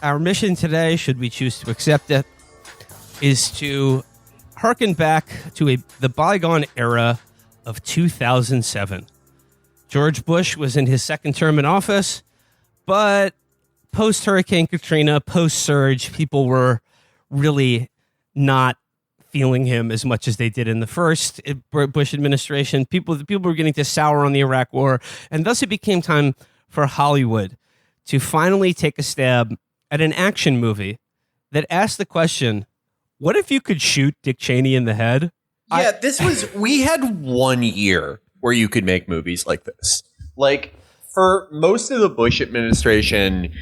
Our mission today, should we choose to accept it, is to harken back to the bygone era of 2007. George Bush was in his second term in office, but post-Hurricane Katrina, post-surge, people were really not feeling him as much as they did in the first Bush administration. People were getting to sour on the Iraq War, and thus it became time for Hollywood to finally take a stab at an action movie that asked the question, what if you could shoot Dick Cheney in the head? Yeah, we had 1 year where you could make movies like this. Like, for most of the Bush administration,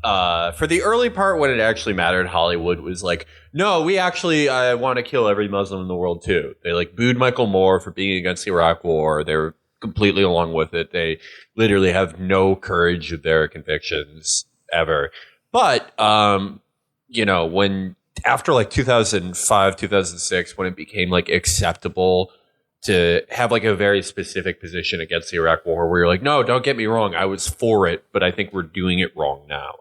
for the early part when it actually mattered, Hollywood was like, no, we actually want to kill every Muslim in the world too. They booed Michael Moore for being against the Iraq War. They were completely along with it. They literally have no courage of their convictions ever. But, when after 2005, 2006, when it became acceptable to have a very specific position against the Iraq War, where you're like, no, don't get me wrong, I was for it, but I think we're doing it wrong now.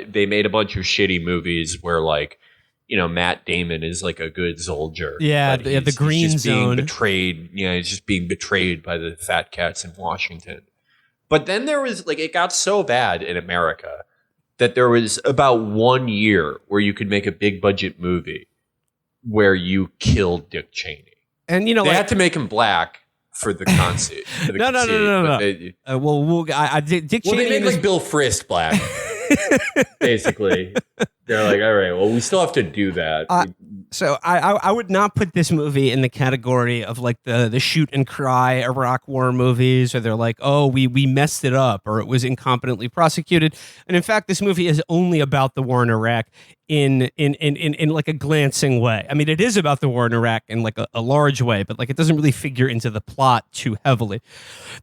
They made a bunch of shitty movies where Matt Damon is a good soldier. Yeah, the Green he's just Zone. Being betrayed. He's just being betrayed by the fat cats in Washington. But then there was it got so bad in America that there was about 1 year where you could make a big budget movie where you killed Dick Cheney. And they had to make him black for the conceit. No. Dick Cheney. They made Bill Frist black. Basically, they're like, all right, well, we still have to do that. So I would not put this movie in the category of the shoot and cry Iraq War movies, or they're like, oh, we messed it up, or it was incompetently prosecuted. And in fact, this movie is only about the war in Iraq in a glancing way. I mean, it is about the war in Iraq in a large way, but it doesn't really figure into the plot too heavily.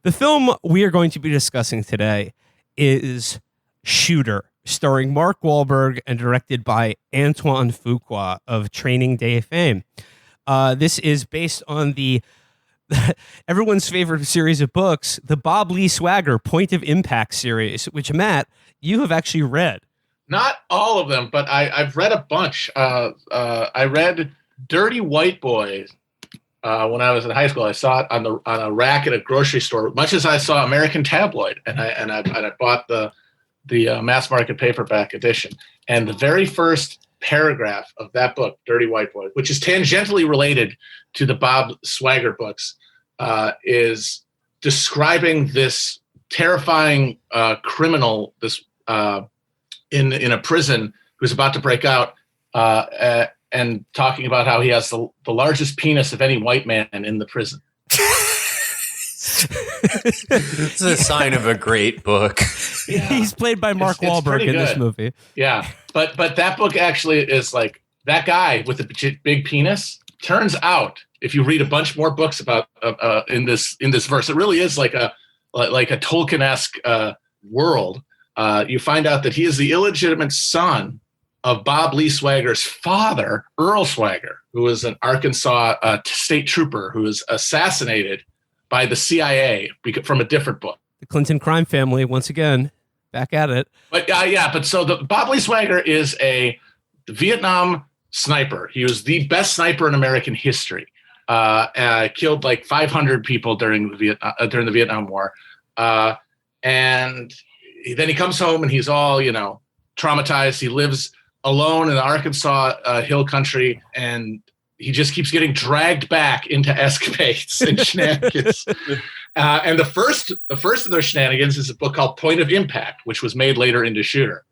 The film we are going to be discussing today is Shooter, starring Mark Wahlberg and directed by Antoine Fuqua of Training Day fame. This is based on the everyone's favorite series of books, the Bob Lee Swagger Point of Impact series, which, Matt, you have actually read. Not all of them, but I've read a bunch. I read Dirty White Boy when I was in high school. I saw it on a rack at a grocery store, much as I saw American Tabloid, and I bought the mass market paperback edition. And the very first paragraph of that book, Dirty White Boy, which is tangentially related to the Bob Swagger books, is describing this terrifying criminal, this in a prison who's about to break out, and talking about how he has the largest penis of any white man in the prison. It's a sign of a great book. Yeah. He's played by Mark Wahlberg in this movie. Yeah, but that book actually is that guy with the big penis. Turns out, if you read a bunch more books about in this verse, it really is like a Tolkien-esque world. You find out that he is the illegitimate son of Bob Lee Swagger's father, Earl Swagger, who was an Arkansas state trooper who was assassinated by the CIA from a different book. The Clinton crime family, once again, back at it. But so the Bob Lee Swagger is a Vietnam sniper. He was the best sniper in American history. Killed 500 people during the Vietnam War. And then he comes home and he's all, traumatized. He lives alone in the Arkansas hill country, and he just keeps getting dragged back into escapades and shenanigans. And the first of those shenanigans is a book called Point of Impact, which was made later into Shooter.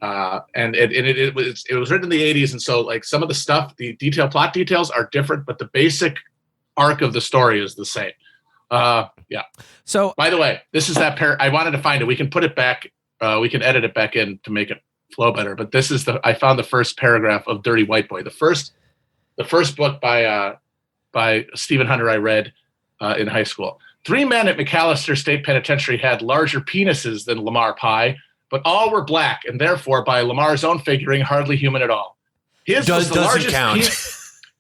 And it was written in the 80s, and so some of the stuff, the plot details are different, but the basic arc of the story is the same. Yeah. So, by the way, this is that I wanted to find it. We can put it back. We can edit it back in to make it flow better. But this is I found the first paragraph of Dirty White Boy. The first book by Stephen Hunter I read in high school. 3 men at McAllister State Penitentiary had larger penises than Lamar Pye, but all were black, and therefore, by Lamar's own figuring, hardly human at all. His was the doesn't largest count.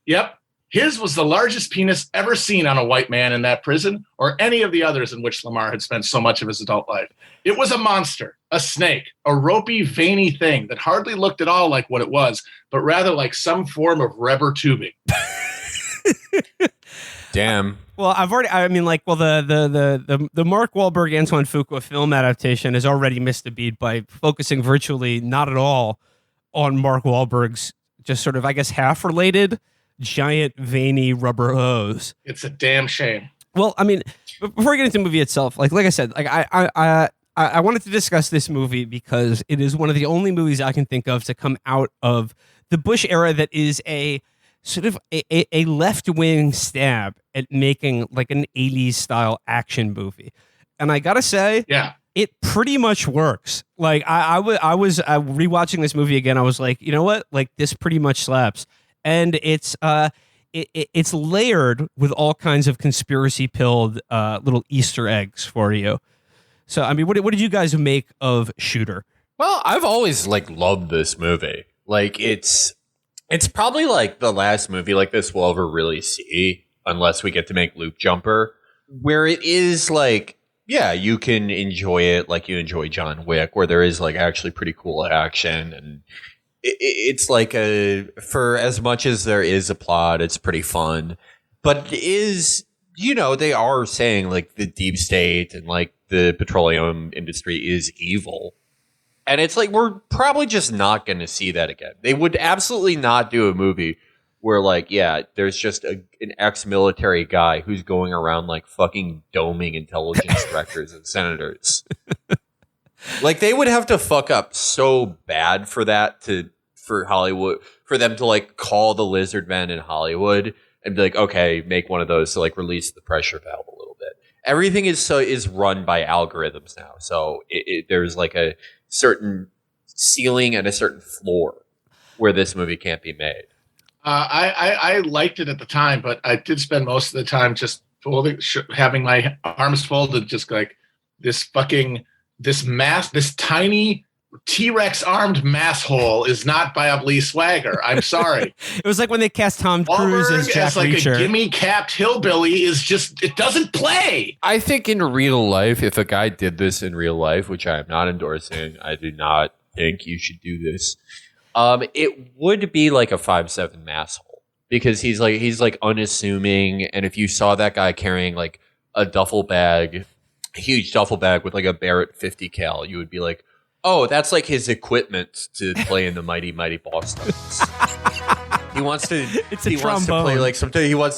Yep. His was the largest penis ever seen on a white man in that prison or any of the others in which Lamar had spent so much of his adult life. It was a monster, a snake, a ropey, veiny thing that hardly looked at all like what it was, but rather like some form of rubber tubing. Damn. Well, the Mark Wahlberg Antoine Fuqua film adaptation has already missed a beat by focusing virtually not at all on Mark Wahlberg's just sort of, I guess, half related giant veiny rubber hose. It's a damn shame. Well, I mean, before we get into the movie itself, like I said, like I wanted to discuss this movie because it is one of the only movies I can think of to come out of the Bush era that is a sort of a left-wing stab at making like an 80s style action movie. And I gotta say, yeah, it pretty much works. Like I was rewatching this movie again. I was like, you know what? Like this pretty much slaps. And it's layered with all kinds of conspiracy-pilled little Easter eggs for you. So, I mean, what did you guys make of Shooter? Well, I've always like loved this movie. Like it's probably like the last movie like this we'll ever really see, unless we get to make Loop Jumper, where it is like, yeah, you can enjoy it like you enjoy John Wick, where there is like actually pretty cool action, and it's like for as much as there is a plot, it's pretty fun. But it is, you know, they are saying like the deep state and like the petroleum industry is evil. And it's like, we're probably just not going to see that again. They would absolutely not do a movie where like, yeah, there's just an ex-military guy who's going around like fucking doming intelligence directors and senators. Like, they would have to fuck up so bad for that for Hollywood, for them to like call the lizard men in Hollywood and be like, okay, make one of those to like release the pressure valve a little bit. Everything is run by algorithms now. So there's like a certain ceiling and a certain floor where this movie can't be made. I liked it at the time, but I did spend most of the time just having my arms folded, just like this tiny T-Rex armed mass hole is not Bob Lee Swagger. I'm sorry. It was like when they cast Tom Cruise as Jack like Reacher. A gimme capped hillbilly is just, it doesn't play. I think in real life, if a guy did this in real life, which I am not endorsing, I do not think you should do this. It would be like a 5'7" mass hole, because he's like unassuming, and if you saw that guy carrying like a huge duffel bag with like a Barrett 50 cal, you would be like, oh, that's like his equipment to play in the Mighty Mighty Bosstones. He wants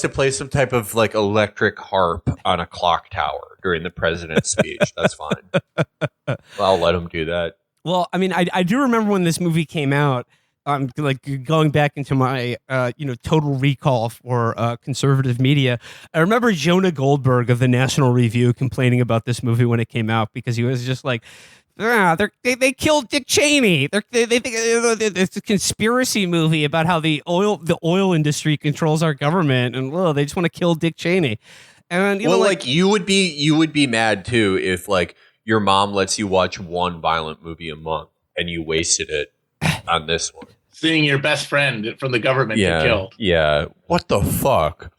to play some type of like electric harp on a clock tower during the president's speech. That's fine. Well, I'll let him do that. Well, I mean, I do remember when this movie came out. Like going back into my total recall for conservative media, I remember Jonah Goldberg of the National Review complaining about this movie when it came out, because he was just like, they killed Dick Cheney. They think it's a conspiracy movie about how the oil industry controls our government, and they just want to kill Dick Cheney. And you would be mad too if like your mom lets you watch one violent movie a month and you wasted it on this one. Seeing your best friend from the government get killed. Yeah. What the fuck?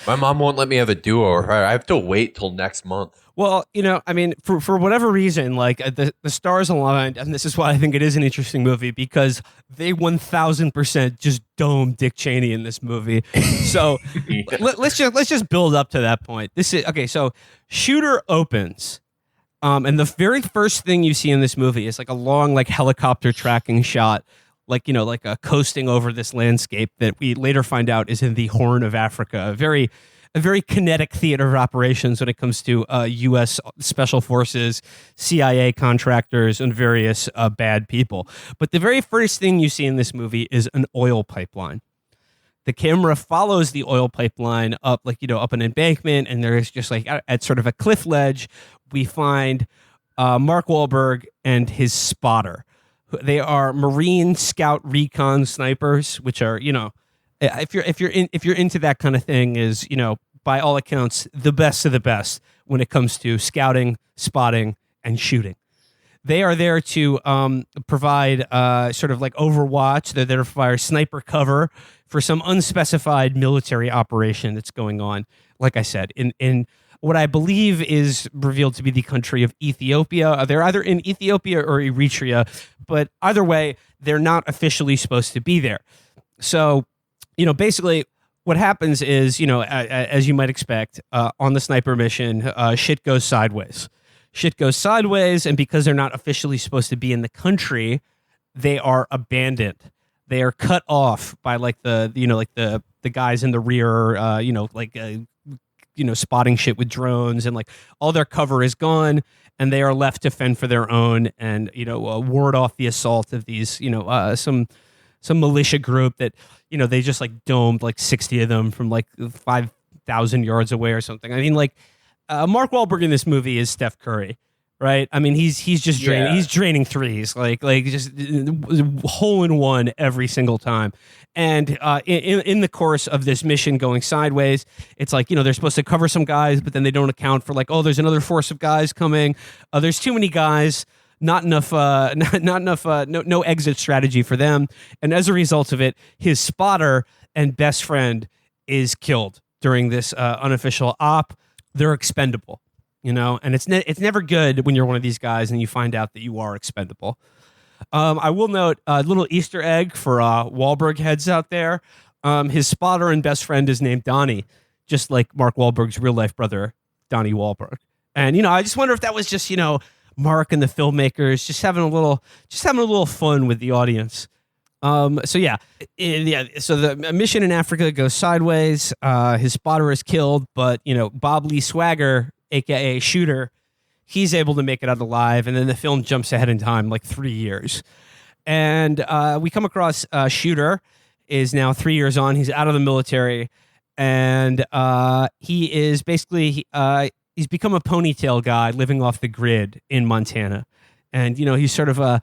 My mom won't let me have a do-over. I have to wait till next month. Well, I mean, for whatever reason, like the stars aligned, and this is why I think it is an interesting movie, because they 1000% just dome Dick Cheney in this movie. So let's just build up to that point. This is okay. So Shooter opens, and the very first thing you see in this movie is like a long like helicopter tracking shot, like coasting over this landscape that we later find out is in the Horn of Africa, a very kinetic theater of operations when it comes to U.S. Special Forces, CIA contractors, and various bad people. But the very first thing you see in this movie is an oil pipeline. The camera follows the oil pipeline up, up an embankment, and there's just like at sort of a cliff ledge, we find Mark Wahlberg and his spotter. They are Marine Scout Recon snipers, which are, if you're into that kind of thing, is, by all accounts, the best of the best when it comes to scouting, spotting, and shooting. They are there to provide sort of like Overwatch. They're there to provide sniper cover for some unspecified military operation that's going on. Like I said, in what I believe is revealed to be the country of Ethiopia. They're either in Ethiopia or Eritrea, but either way, they're not officially supposed to be there. So, basically what happens is, as you might expect, on the sniper mission, shit goes sideways. Shit goes sideways, and because they're not officially supposed to be in the country, they are abandoned. They are cut off by the guys in the rear, spotting shit with drones, and like all their cover is gone, and they are left to fend for their own and ward off the assault of these some militia group that they just like domed like 60 of them from like 5,000 yards away or something. I mean, like Mark Wahlberg in this movie is Steph Curry, right? I mean, he's just draining. He's draining threes, like just hole in one every single time. And in the course of this mission going sideways, it's like they're supposed to cover some guys, but then they don't account for like, oh, there's another force of guys coming. There's too many guys. Not enough. No exit strategy for them. And as a result of it, his spotter and best friend is killed during this unofficial op. They're expendable, and it's never good when you're one of these guys and you find out that you are expendable. I will note a little Easter egg for Wahlberg heads out there. His spotter and best friend is named Donnie, just like Mark Wahlberg's real life brother, Donnie Wahlberg. And I just wonder if that was just Mark and the filmmakers just having a little fun with the audience. So the mission in Africa goes sideways. His spotter is killed, but Bob Lee Swagger, aka Shooter, he's able to make it out alive, and then the film jumps ahead in time like 3 years, and we come across Shooter is now 3 years on. He's out of the military, and he is basically he's become a ponytail guy living off the grid in Montana, and he's sort of a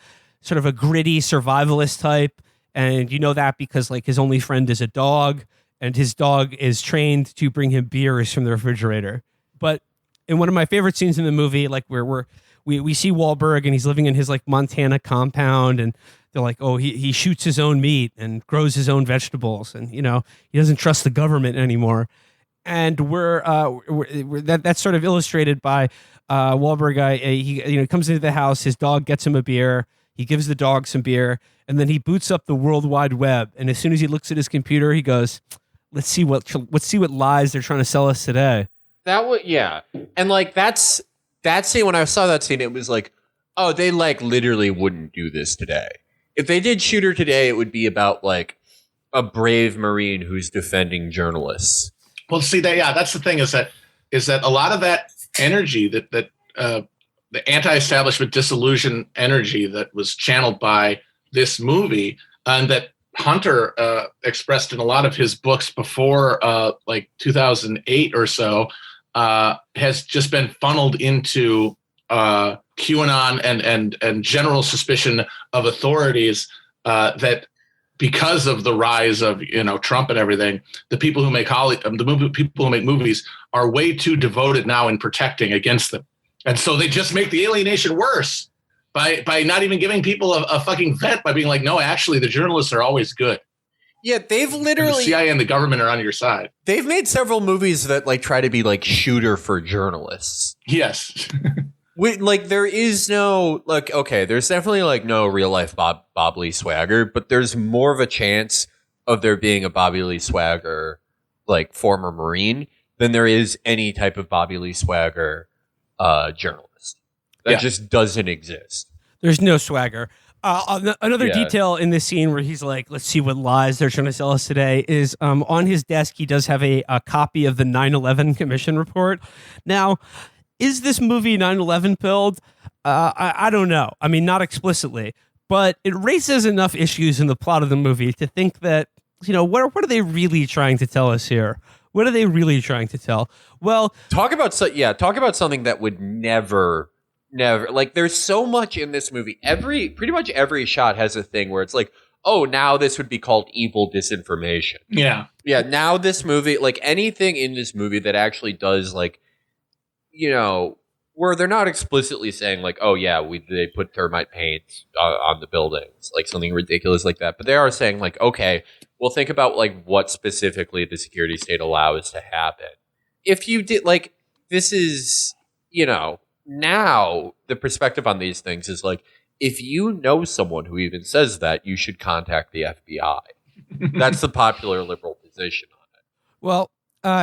gritty survivalist type. And that because like his only friend is a dog, and his dog is trained to bring him beers from the refrigerator. But in one of my favorite scenes in the movie, like where we see Wahlberg and he's living in his like Montana compound, and they're like, oh, he shoots his own meat and grows his own vegetables, and he doesn't trust the government anymore. And that's sort of illustrated by Wahlberg. He comes into the house, his dog gets him a beer. He gives the dog some beer, and then he boots up the World Wide Web. And as soon as he looks at his computer, he goes, "Let's see what lies they're trying to sell us today." And like that scene. When I saw that scene, it was like, oh, they like literally wouldn't do this today. If they did Shooter today, it would be about like a brave Marine who's defending journalists. Well, see that's the thing is that a lot of that energy that the anti-establishment disillusion energy that was channeled by this movie, and that Hunter expressed in a lot of his books before like 2008 or so, has just been funneled into QAnon and general suspicion of authorities that because of the rise of Trump and everything, the people who make people who make movies are way too devoted now in protecting against them. And so they just make the alienation worse by not even giving people a fucking vet, by being like, no, actually, the journalists are always good. Yeah, they've literally... And the CIA and the government are on your side. They've made several movies that like try to be like Shooter for journalists. Yes. There is no... Like, okay, there's definitely like no real-life Bob Lee Swagger, but there's more of a chance of there being a Bobby Lee Swagger, like, former Marine than there is any type of Bobby Lee Swagger journalist. That just doesn't exist. There's no Swagger. Another detail in this scene where he's like, let's see what lies they're trying to sell us today is on his desk, he does have a copy of the 9/11 Commission report. Now, is this movie 9/11 pilled? I don't know. I mean, not explicitly, but it raises enough issues in the plot of the movie to think that, what are they really trying to tell us here? What are they really trying to tell? Well, talk about something that would never, like, there's so much in this movie. Pretty much every shot has a thing where it's like, oh, now this would be called evil disinformation. Yeah. Yeah. Now this movie, like anything in this movie that actually does like, where they're not explicitly saying like, oh yeah, they put thermite paint on the buildings, like something ridiculous like that. But they are saying like, okay, well, think about like what specifically the security state allows to happen. If you did like, this is, now the perspective on these things is like, if you know someone who even says that, you should contact the FBI. That's the popular liberal position on it. Well,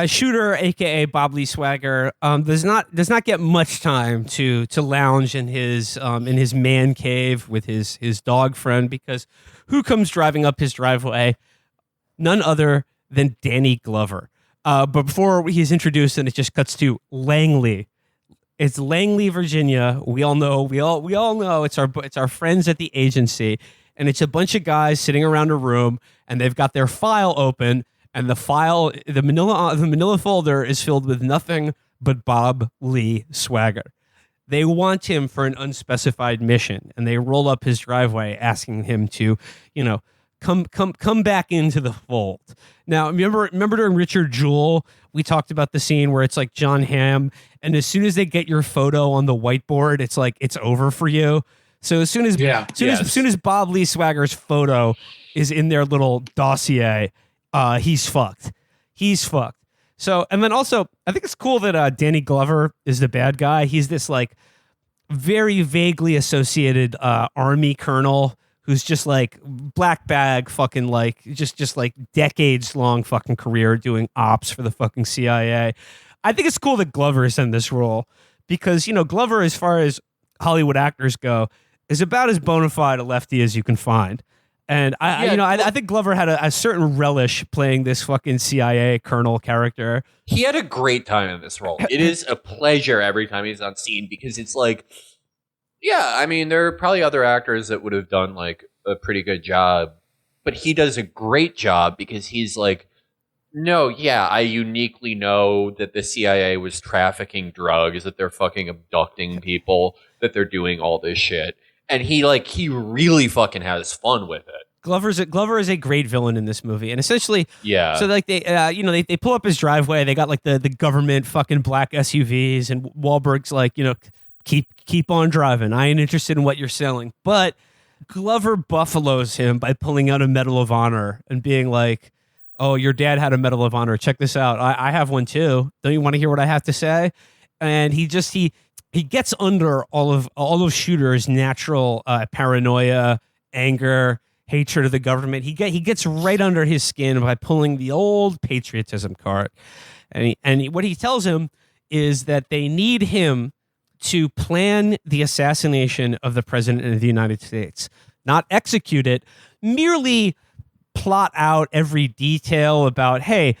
Shooter, aka Bob Lee Swagger, does not get much time to lounge in his man cave with his dog friend, because who comes driving up his driveway? None other than Danny Glover. But before he's introduced, and it just cuts to Langley. It's Langley, Virginia. We all know it's our friends at the agency, and it's a bunch of guys sitting around a room, and they've got their file open, and the manila folder is filled with nothing but Bob Lee Swagger. They want him for an unspecified mission, and they roll up his driveway asking him to, come back into the fold. Now, remember during Richard Jewell, we talked about the scene where it's like John Hamm, and as soon as they get your photo on the whiteboard, it's like it's over for you. So as soon as Bob Lee Swagger's photo is in their little dossier, he's fucked. He's fucked. So, and then also, I think it's cool that Danny Glover is the bad guy. He's this like very vaguely associated army colonel who's just like black bag fucking like just like decades long fucking career doing ops for the fucking CIA. I think it's cool that Glover is in this role because, Glover, as far as Hollywood actors go, is about as bona fide a lefty as you can find. And I think Glover had a certain relish playing this fucking CIA colonel character. He had a great time in this role. It is a pleasure every time he's on scene because it's like, yeah, I mean, there are probably other actors that would have done like a pretty good job, but he does a great job because he's like, no, yeah, I uniquely know that the CIA was trafficking drugs, that they're fucking abducting people, that they're doing all this shit. And he really fucking has fun with it. Glover is a great villain in this movie, and essentially, yeah. So like they pull up his driveway. They got like the government fucking black SUVs, and Wahlberg's like, keep on driving. I ain't interested in what you're selling. But Glover buffaloes him by pulling out a Medal of Honor and being like, "Oh, your dad had a Medal of Honor. Check this out. I have one too. Don't you want to hear what I have to say?" And he gets under all of Shooter's natural paranoia, anger, hatred of the government. He gets right under his skin by pulling the old patriotism card. And what he tells him is that they need him to plan the assassination of the president of the United States, not execute it, merely plot out every detail about, hey,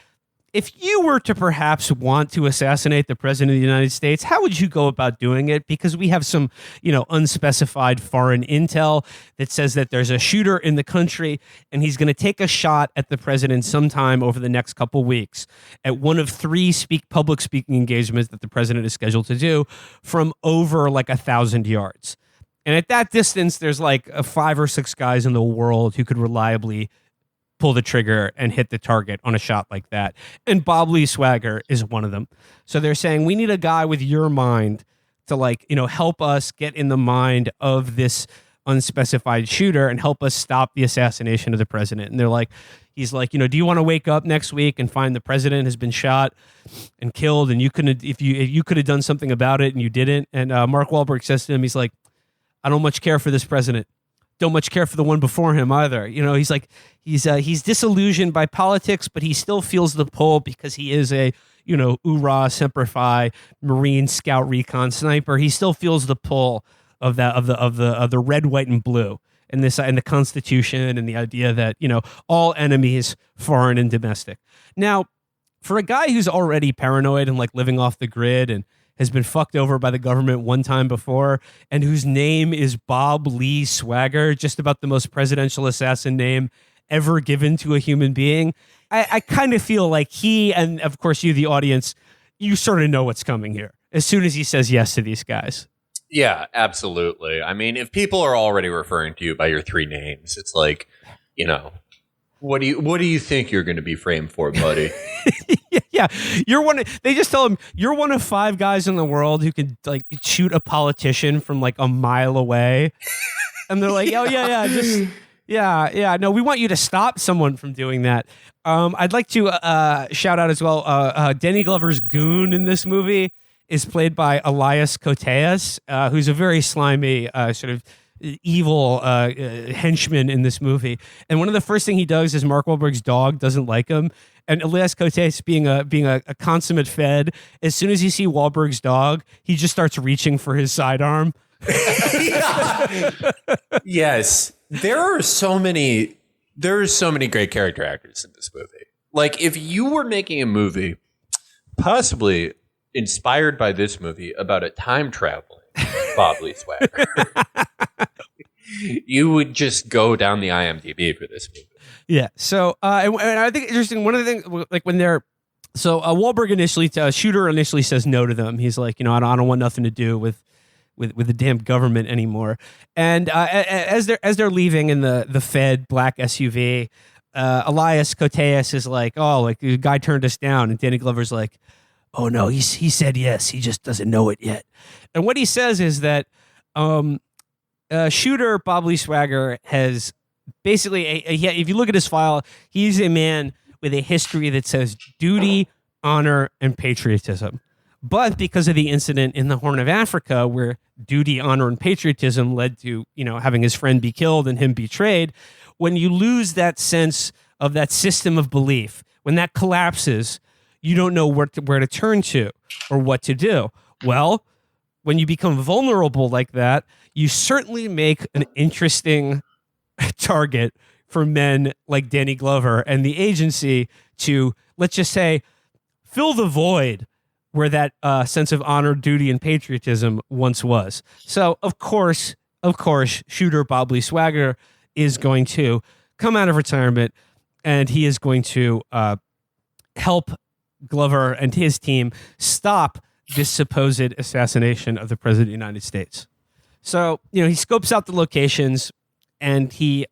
if you were to perhaps want to assassinate the president of the United States, how would you go about doing it? Because we have some, unspecified foreign intel that says that there's a shooter in the country and he's going to take a shot at the president sometime over the next couple weeks at one of 3 public speaking engagements that the president is scheduled to do from over like 1,000 yards. And at that distance, there's like 5 or 6 guys in the world who could reliably pull the trigger and hit the target on a shot like that. And Bob Lee Swagger is one of them. So they're saying, we need a guy with your mind to help us get in the mind of this unspecified shooter and help us stop the assassination of the president. And they're like, he's like, do you want to wake up next week and find the president has been shot and killed and you couldn't, if you could have done something about it and you didn't. And Mark Wahlberg says to him, he's like, I don't much care for this president. Don't much care for the one before him either. He's like, he's disillusioned by politics, but he still feels the pull because he is a, hoorah, semper fi, Marine Scout recon sniper. He still feels the pull of that, of the red, white, and blue and the Constitution and the idea that, all enemies, foreign and domestic. Now, for a guy who's already paranoid and like living off the grid and has been fucked over by the government one time before, and whose name is Bob Lee Swagger, just about the most presidential assassin name ever given to a human being, I kind of feel like he, and of course you, the audience, you sort of know what's coming here as soon as he says yes to these guys. Yeah, absolutely. I mean, if people are already referring to you by your 3 names, it's like, what do you think you're going to be framed for, buddy? Yeah, they just tell him you're one of 5 guys in the world who can like shoot a politician from like a mile away, and they're like, oh yeah, just yeah. No, we want you to stop someone from doing that. I'd like to shout out as well. Danny Glover's goon in this movie is played by Elias Koteas, who's a very slimy sort of evil henchman in this movie. And one of the first thing he does is Mark Wahlberg's dog doesn't like him. And Elias Koteas, being a consummate Fed, as soon as you see Wahlberg's dog, he just starts reaching for his sidearm. Yes, there are so many great character actors in this movie. Like, if you were making a movie, possibly inspired by this movie about a time traveling Bob Lee Swagger, you would just go down the IMDb for this movie. Yeah. So, and I think interesting. One of the things, like when they're Wahlberg initially, Shooter initially says no to them. He's like, I don't want nothing to do with the damn government anymore. And as they're leaving in the Fed black SUV, Elias Koteas is like, oh, like the guy turned us down, and Danny Glover's like, oh no, he said yes, he just doesn't know it yet. And what he says is that Shooter Bob Lee Swagger has basically if you look at his file, he's a man with a history that says duty, honor, and patriotism. But because of the incident in the Horn of Africa, where duty, honor, and patriotism led to, having his friend be killed and him betrayed, when you lose that sense of that system of belief, when that collapses, you don't know where to turn to or what to do. Well, when you become vulnerable like that, you certainly make an interesting target for men like Danny Glover and the agency to, let's just say, fill the void where that sense of honor, duty, and patriotism once was. So, of course, Shooter Bob Lee Swagger is going to come out of retirement, and he is going to help Glover and his team stop this supposed assassination of the President of the United States. So, he scopes out the locations, and he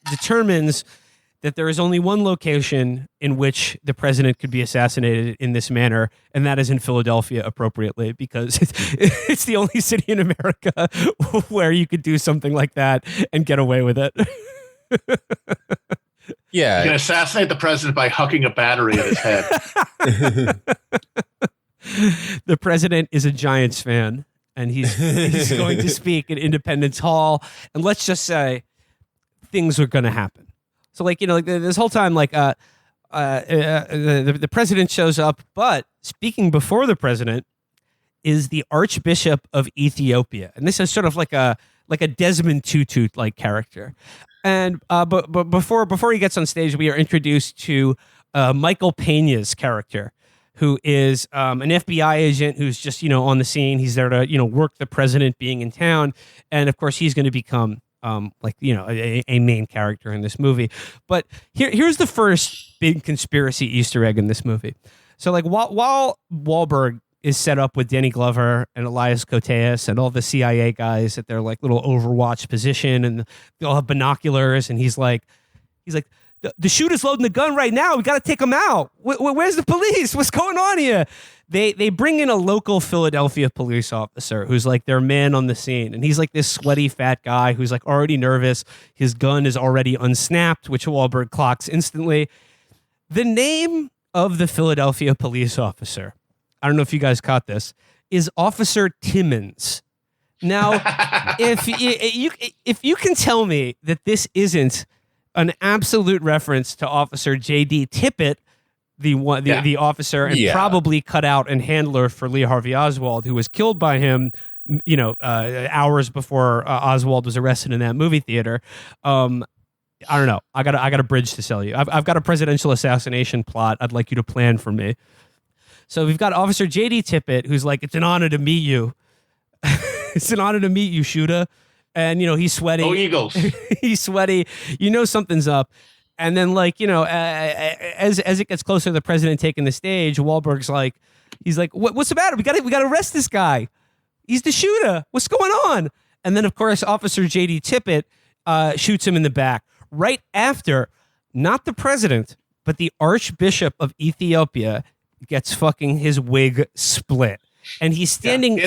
determines that there is only one location in which the president could be assassinated in this manner, and that is in Philadelphia, appropriately, because it's the only city in America where you could do something like that and get away with it. Yeah. You can assassinate the president by hucking a battery at his head. The president is a Giants fan, and he's going to speak at Independence Hall, and let's just say things are going to happen. So, this whole time, the president shows up, but speaking before the president is the Archbishop of Ethiopia, and this is sort of like a Desmond Tutu like character. And but before he gets on stage, we are introduced to Michael Peña's character, who is an FBI agent who's just on the scene. He's there to work the president being in town, and of course he's going to become a main character in this movie. But here's the first big conspiracy Easter egg in this movie. So while Wahlberg is set up with Danny Glover and Elias Koteas and all the CIA guys at their little Overwatch position, and they all have binoculars, and he's like, the shooter's loading the gun right now. We got to take him out. Where's the police? What's going on here? They bring in a local Philadelphia police officer who's their man on the scene. And he's this sweaty fat guy who's already nervous. His gun is already unsnapped, which Wahlberg clocks instantly. The name of the Philadelphia police officer, I don't know if you guys caught this, is Officer Timmons. Now, if you can tell me that this isn't an absolute reference to Officer J.D. Tippit, the officer and probably cutout and handler for Lee Harvey Oswald, who was killed by him, hours before Oswald was arrested in that movie theater. I don't know. I got a bridge to sell you. I've got a presidential assassination plot I'd like you to plan for me. So we've got Officer J.D. Tippit, who's like, it's an honor to meet you. It's an honor to meet you, Shooter. And, he's sweaty. Oh, Eagles. He's sweaty. Something's up. And then, as it gets closer to the president taking the stage, Wahlberg's he's like, what's the matter? We got to arrest this guy. He's the shooter. What's going on? And then, of course, Officer J.D. Tippit shoots him in the back right after, not the president, but the Archbishop of Ethiopia gets fucking his wig split. And he's standing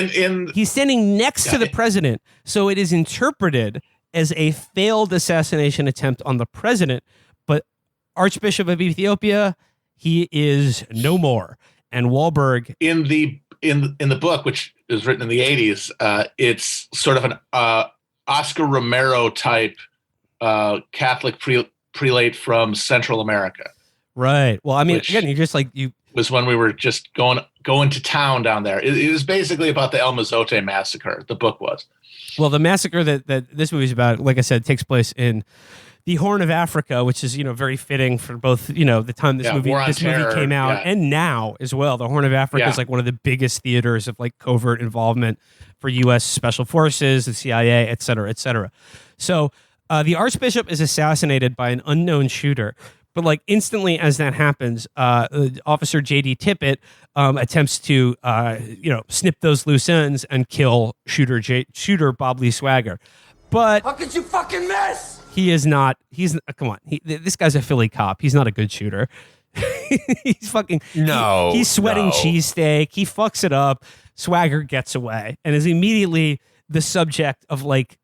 he's standing next to the president. So it is interpreted as a failed assassination attempt on the president. But Archbishop of Ethiopia, he is no more. And Wahlberg in the book, which is written in the 80s, it's sort of an Oscar Romero type Catholic prelate from Central America. Right. Well, I mean, again, you was when we were just going to town down there. It was basically about the El Mozote massacre. The book was. Well, the massacre that this movie's about, like I said, takes place in the Horn of Africa, which is, very fitting for both, the time this movie came out and now as well. The Horn of Africa is like one of the biggest theaters of like covert involvement for U.S. Special Forces, the CIA, et cetera, et cetera. So the Archbishop is assassinated by an unknown shooter. But like instantly as that happens, Officer J.D. Tippett attempts to, snip those loose ends and kill shooter Bob Lee Swagger. But how could you fucking miss? He is not. Come on. This guy's a Philly cop. He's not a good shooter. He's fucking. No. He's sweating cheesesteak. He fucks it up. Swagger gets away and is immediately the subject of like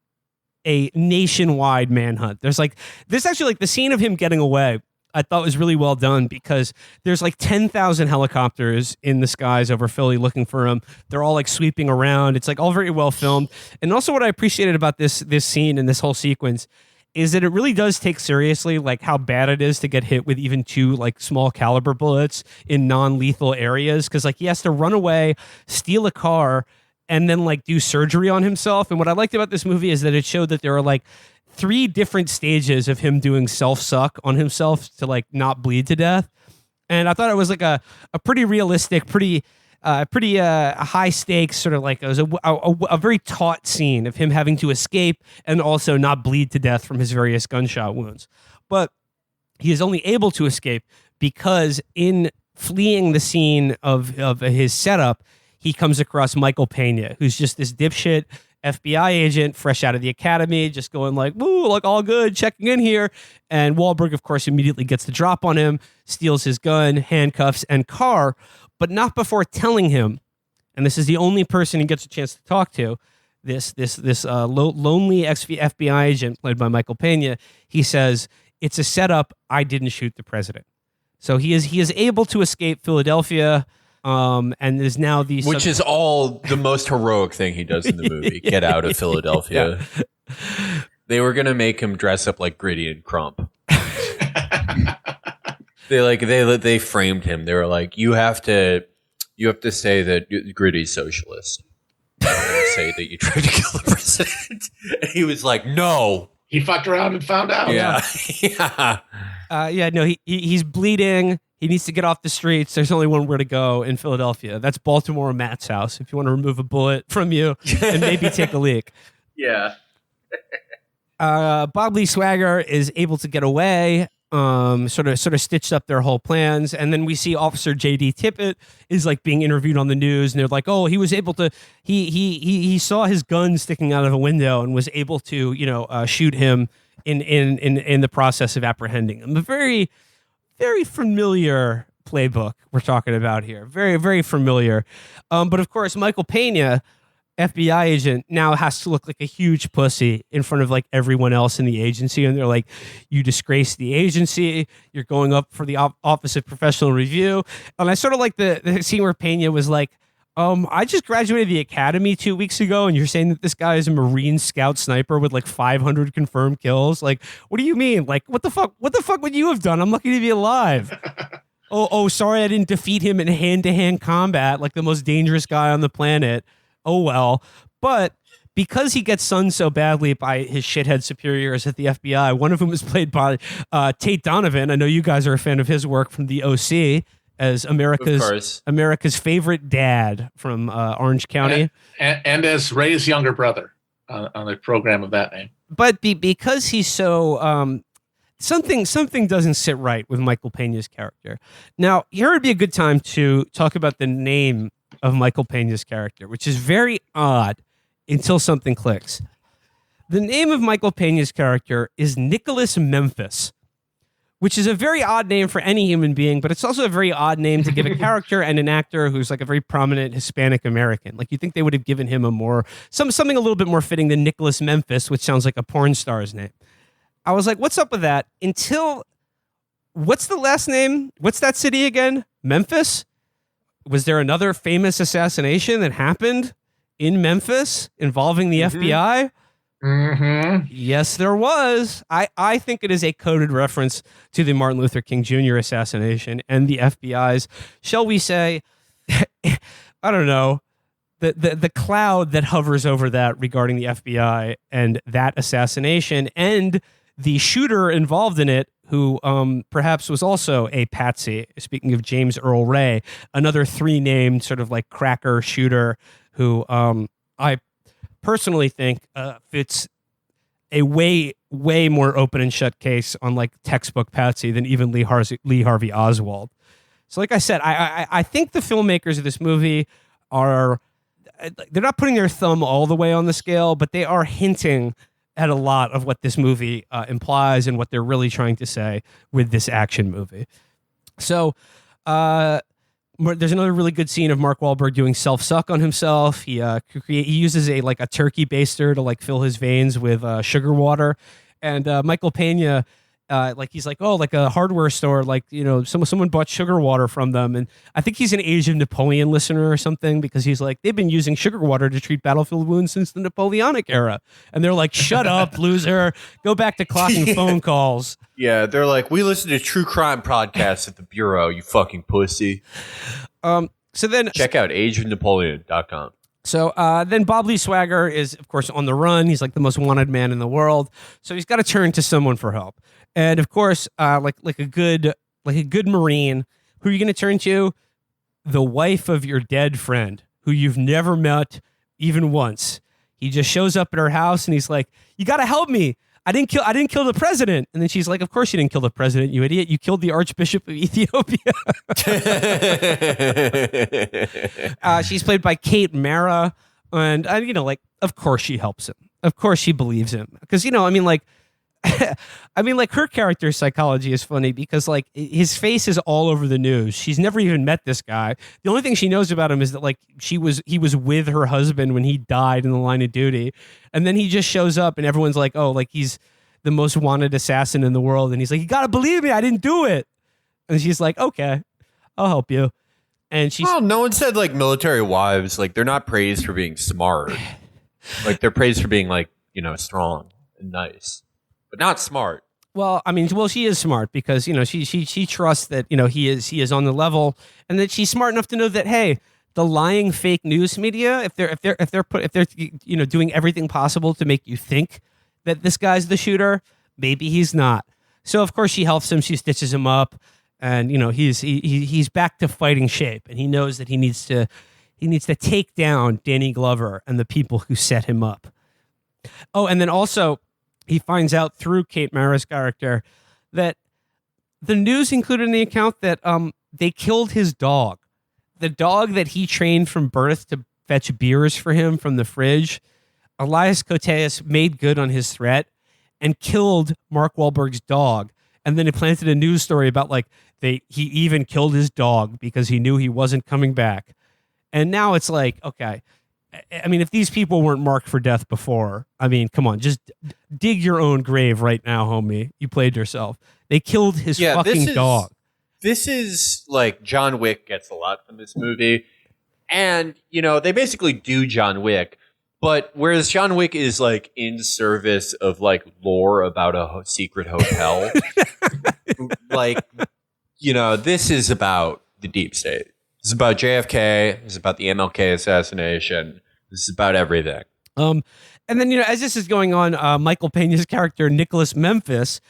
a nationwide manhunt. There's actually like the scene of him getting away. I thought was really well done because there's like 10,000 helicopters in the skies over Philly looking for him. They're all like sweeping around. It's like all very well filmed. And also what I appreciated about this scene and this whole sequence is that it really does take seriously like how bad it is to get hit with even 2 like small caliber bullets in non-lethal areas. Cause like he has to run away, steal a car, and then like do surgery on himself. And what I liked about this movie is that it showed that there are like 3 different stages of him doing self-suck on himself to like not bleed to death. And I thought it was like a pretty realistic, pretty high stakes sort of like it was a very taut scene of him having to escape and also not bleed to death from his various gunshot wounds. But he is only able to escape because in fleeing the scene of his setup, he comes across Michael Pena, who's just this dipshit FBI agent fresh out of the academy, just going like, woo, like all good, checking in here. And Wahlberg, of course, immediately gets the drop on him, steals his gun, handcuffs, and car, but not before telling him, and this is the only person he gets a chance to talk to, this lonely FBI agent played by Michael Pena. He says, it's a setup. I didn't shoot the president. So he is able to escape Philadelphia. And is now which is all the most heroic thing he does in the movie. Get out of Philadelphia. Yeah. They were gonna make him dress up like Gritty and Crump. They framed him. They were like, you have to say that Gritty's socialist. Say that you tried to kill the president. And he was like, no. He fucked around and found out. Yeah. No, he's bleeding. He needs to get off the streets. There's only one where to go in Philadelphia. That's Baltimore Matt's house. If you want to remove a bullet from you and maybe take a leak. Yeah. Bob Lee Swagger is able to get away. Sort of stitched up their whole plans, and then we see Officer J.D. Tippett is like being interviewed on the news, and they're like, "Oh, he was able to. He saw his gun sticking out of a window and was able to, shoot him in the process of apprehending him." A very, very familiar playbook we're talking about here. Very, very familiar. But of course, Michael Pena, FBI agent, now has to look like a huge pussy in front of like everyone else in the agency. And they're like, you disgrace the agency. You're going up for the Office of Professional Review. And I sort of like the scene where Pena was like, I just graduated the academy 2 weeks ago, and you're saying that this guy is a Marine Scout sniper with like 500 confirmed kills. Like, what do you mean? Like, what the fuck would you have done? I'm lucky to be alive. Oh, sorry, I didn't defeat him in hand-to-hand combat, like the most dangerous guy on the planet. Oh, well. But because he gets sunned so badly by his shithead superiors at the FBI, one of whom is played by Tate Donovan. I know you guys are a fan of his work from the OC as America's favorite dad from Orange County. And as Ray's younger brother on a program of that name. But because he's so... Something doesn't sit right with Michael Pena's character. Now, here would be a good time to talk about the name of Michael Pena's character, which is very odd until something clicks. The name of Michael Pena's character is Nicholas Memphis, which is a very odd name for any human being, but it's also a very odd name to give a character and an actor who's like a very prominent Hispanic American. Like, you think they would have given him something a little bit more fitting than Nicholas Memphis, which sounds like a porn star's name. I was like, what's up with that? Until, what's the last name? What's that city again? Memphis? Was there another famous assassination that happened in Memphis involving the FBI? Mm-hmm. Yes, there was. I think it is a coded reference to the Martin Luther King Jr. assassination and the FBI's, shall we say, I don't know, the cloud that hovers over that regarding the FBI and that assassination and the shooter involved in it, who perhaps was also a patsy. Speaking of James Earl Ray, another 3-named sort of like cracker shooter who I personally think fits a way more open and shut case on like textbook patsy than even Lee Harvey Oswald. So like I said, I think the filmmakers of this movie they're not putting their thumb all the way on the scale, but they are hinting at a lot of what this movie implies and what they're really trying to say with this action movie. So there's another really good scene of Mark Wahlberg doing self-suck on himself. He uses a turkey baster to like fill his veins with sugar water, and Michael Pena, he's like, oh, like a hardware store, like, you know, someone bought sugar water from them, and I think he's an Age of Napoleon listener or something, because he's like, they've been using sugar water to treat battlefield wounds since the Napoleonic era, and they're like, shut up, loser, go back to clocking phone calls. Yeah, they're like, we listen to true crime podcasts at the Bureau, you fucking pussy. So then check out ageofnapoleon.com. So then Bob Lee Swagger is, of course, on the run. He's like the most wanted man in the world. So he's got to turn to someone for help. And of course, like a good Marine, who are you going to turn to? The wife of your dead friend, who you've never met even once. He just shows up at her house and he's like, you got to help me. I didn't kill the president. And then she's like, of course you didn't kill the president, you idiot. You killed the Archbishop of Ethiopia. She's played by Kate Mara. And, of course she helps him. Of course she believes him. Because, her character psychology is funny because, like, his face is all over the news. She's never even met this guy. The only thing she knows about him is that, like, he was with her husband when he died in the line of duty. And then he just shows up and everyone's like, oh, like, he's the most wanted assassin in the world. And he's like, you got to believe me, I didn't do it. And she's like, okay, I'll help you. And she's... Well, no one said, like, military wives, like, they're not praised for being smart. Like, they're praised for being, like, strong and nice. But not smart. Well, she is smart because, she trusts that, he is on the level, and that she's smart enough to know that, hey, the lying fake news media, if they're doing everything possible to make you think that this guy's the shooter, maybe he's not. So of course she helps him, she stitches him up, and he's back to fighting shape, and he knows that he needs to take down Danny Glover and the people who set him up. Oh, and then also he finds out through Kate Mara's character that the news included in the account that they killed his dog. The dog that he trained from birth to fetch beers for him from the fridge. Elias Koteas made good on his threat and killed Mark Wahlberg's dog. And then it planted a news story about like he even killed his dog because he knew he wasn't coming back. And now it's like, okay, if these people weren't marked for death before, come on, just dig your own grave right now, homie. You played yourself. They killed his fucking dog. This is like John Wick gets a lot from this movie. And, they basically do John Wick. But whereas John Wick is like in service of like lore about a secret hotel, this is about the deep state. This is about JFK. This is about the MLK assassination. This is about everything. And then, as this is going on, Michael Pena's character, Nicholas Memphis,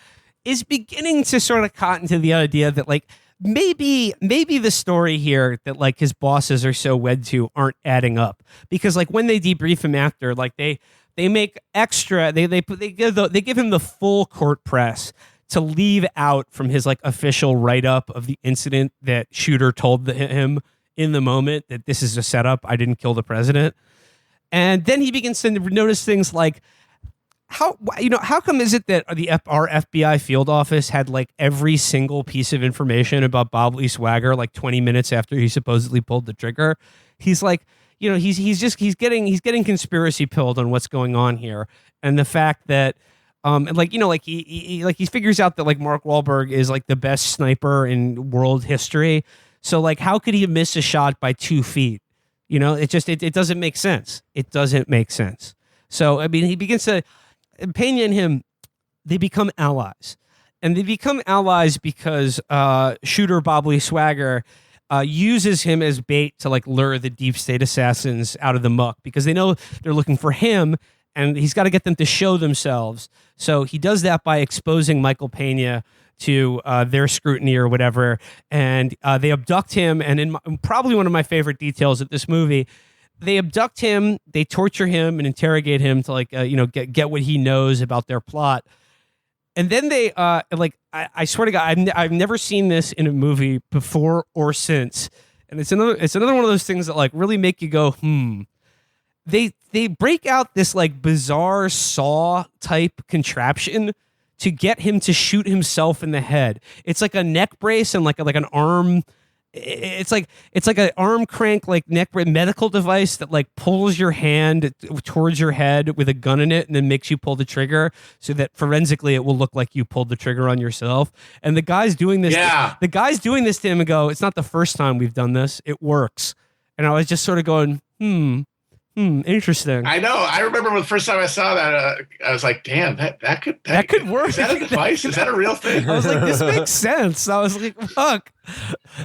is beginning to sort of cotton to the idea that, like, maybe the story here that, like, his bosses are so wed to aren't adding up. Because, like, when they debrief him after, like, they make extra, they give him the full court press to leave out from his like official write-up of the incident that shooter told him in the moment that this is a setup. I didn't kill the president. And then he begins to notice things like how come is it that our FBI field office had like every single piece of information about Bob Lee Swagger like 20 minutes after he supposedly pulled the trigger? He's like, he's getting conspiracy pilled on what's going on here, and the fact that and like he figures out that like Mark Wahlberg is like the best sniper in world history. So like, how could he miss a shot by 2 feet? It doesn't make sense. It doesn't make sense. So I mean, he begins to. Pena and him, they become allies. And they become allies because shooter Bob Lee Swagger uses him as bait to like lure the deep state assassins out of the muck, because they know they're looking for him and he's got to get them to show themselves. So he does that by exposing Michael Pena to their scrutiny or whatever. And they abduct him. And in probably one of my favorite details of this movie, they abduct him, they torture him and interrogate him to like, get what he knows about their plot. And then they, I swear to God, I've never seen this in a movie before or since. And it's another one of those things that like really make you go, They break out this like bizarre saw type contraption to get him to shoot himself in the head. It's like a neck brace and like an arm. It's like an arm crank, like neck medical device that like pulls your hand towards your head with a gun in it and then makes you pull the trigger so that forensically it will look like you pulled the trigger on yourself. And the guy's doing this. Yeah. The guy's doing this to him and go, it's not the first time we've done this. It works. And I was just sort of going, interesting. I know. I remember the first time I saw that, I was like, "Damn, that could work." Is that a device? Is that a real thing? I was like, "This makes sense." I was like, "Fuck!"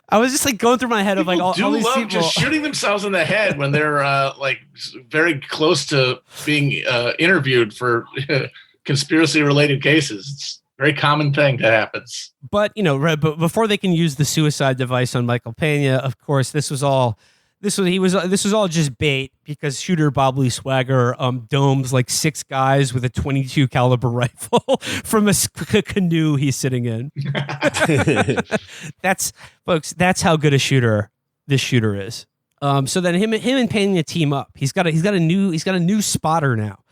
I was just like going through my head of like all these people just shooting themselves in the head when they're like very close to being interviewed for conspiracy-related cases. It's a very common thing that happens. But but before they can use the suicide device on Michael Pena, of course, this was all just bait, because shooter Bob Lee Swagger domes like 6 guys with a .22 caliber rifle from a canoe he's sitting in. That's how good a shooter this shooter is. So then him and Pena team up. He's got a new spotter now.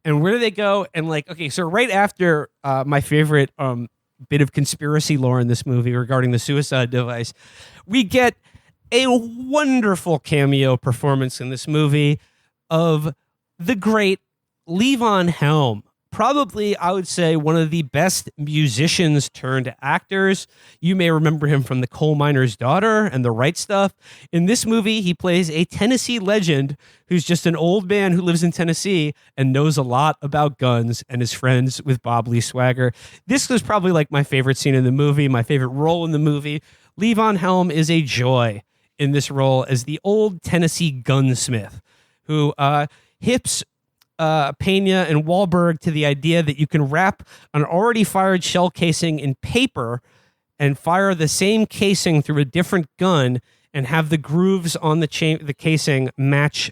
And where do they go? And like, okay, so right after my favorite bit of conspiracy lore in this movie regarding the suicide device, we get a wonderful cameo performance in this movie of the great Levon Helm. Probably, I would say, one of the best musicians turned actors. You may remember him from The Coal Miner's Daughter and The Right Stuff. In this movie, he plays a Tennessee legend who's just an old man who lives in Tennessee and knows a lot about guns and is friends with Bob Lee Swagger. This was probably like my favorite scene in the movie, my favorite role in the movie. Levon Helm is a joy in this role as the old Tennessee gunsmith who hips Pena and Wahlberg to the idea that you can wrap an already fired shell casing in paper and fire the same casing through a different gun and have the grooves on the casing match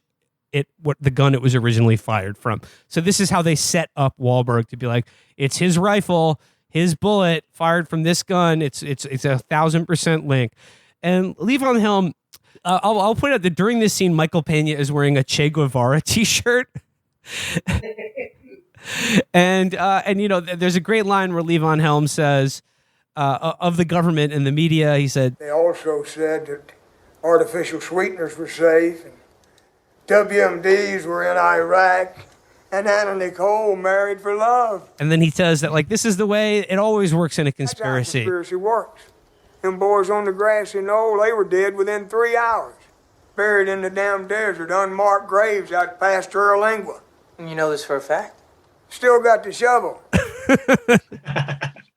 what the gun it was originally fired from. So this is how they set up Wahlberg to be like, it's his rifle, his bullet fired from this gun. It's 1,000% link. And Levon Helm, I'll point out that during this scene, Michael Pena is wearing a Che Guevara t-shirt. and there's a great line where Levon Helm says of the government and the media, he said, they also said that artificial sweeteners were safe and WMDs were in Iraq and Anna Nicole married for love. And then he says that like this is the way it always works in a That's how conspiracy. Conspiracy works. Them boys on the grassy knoll, they were dead within 3 hours. Buried in the damn desert, unmarked graves out past Terlingua. You know this for a fact? Still got the shovel.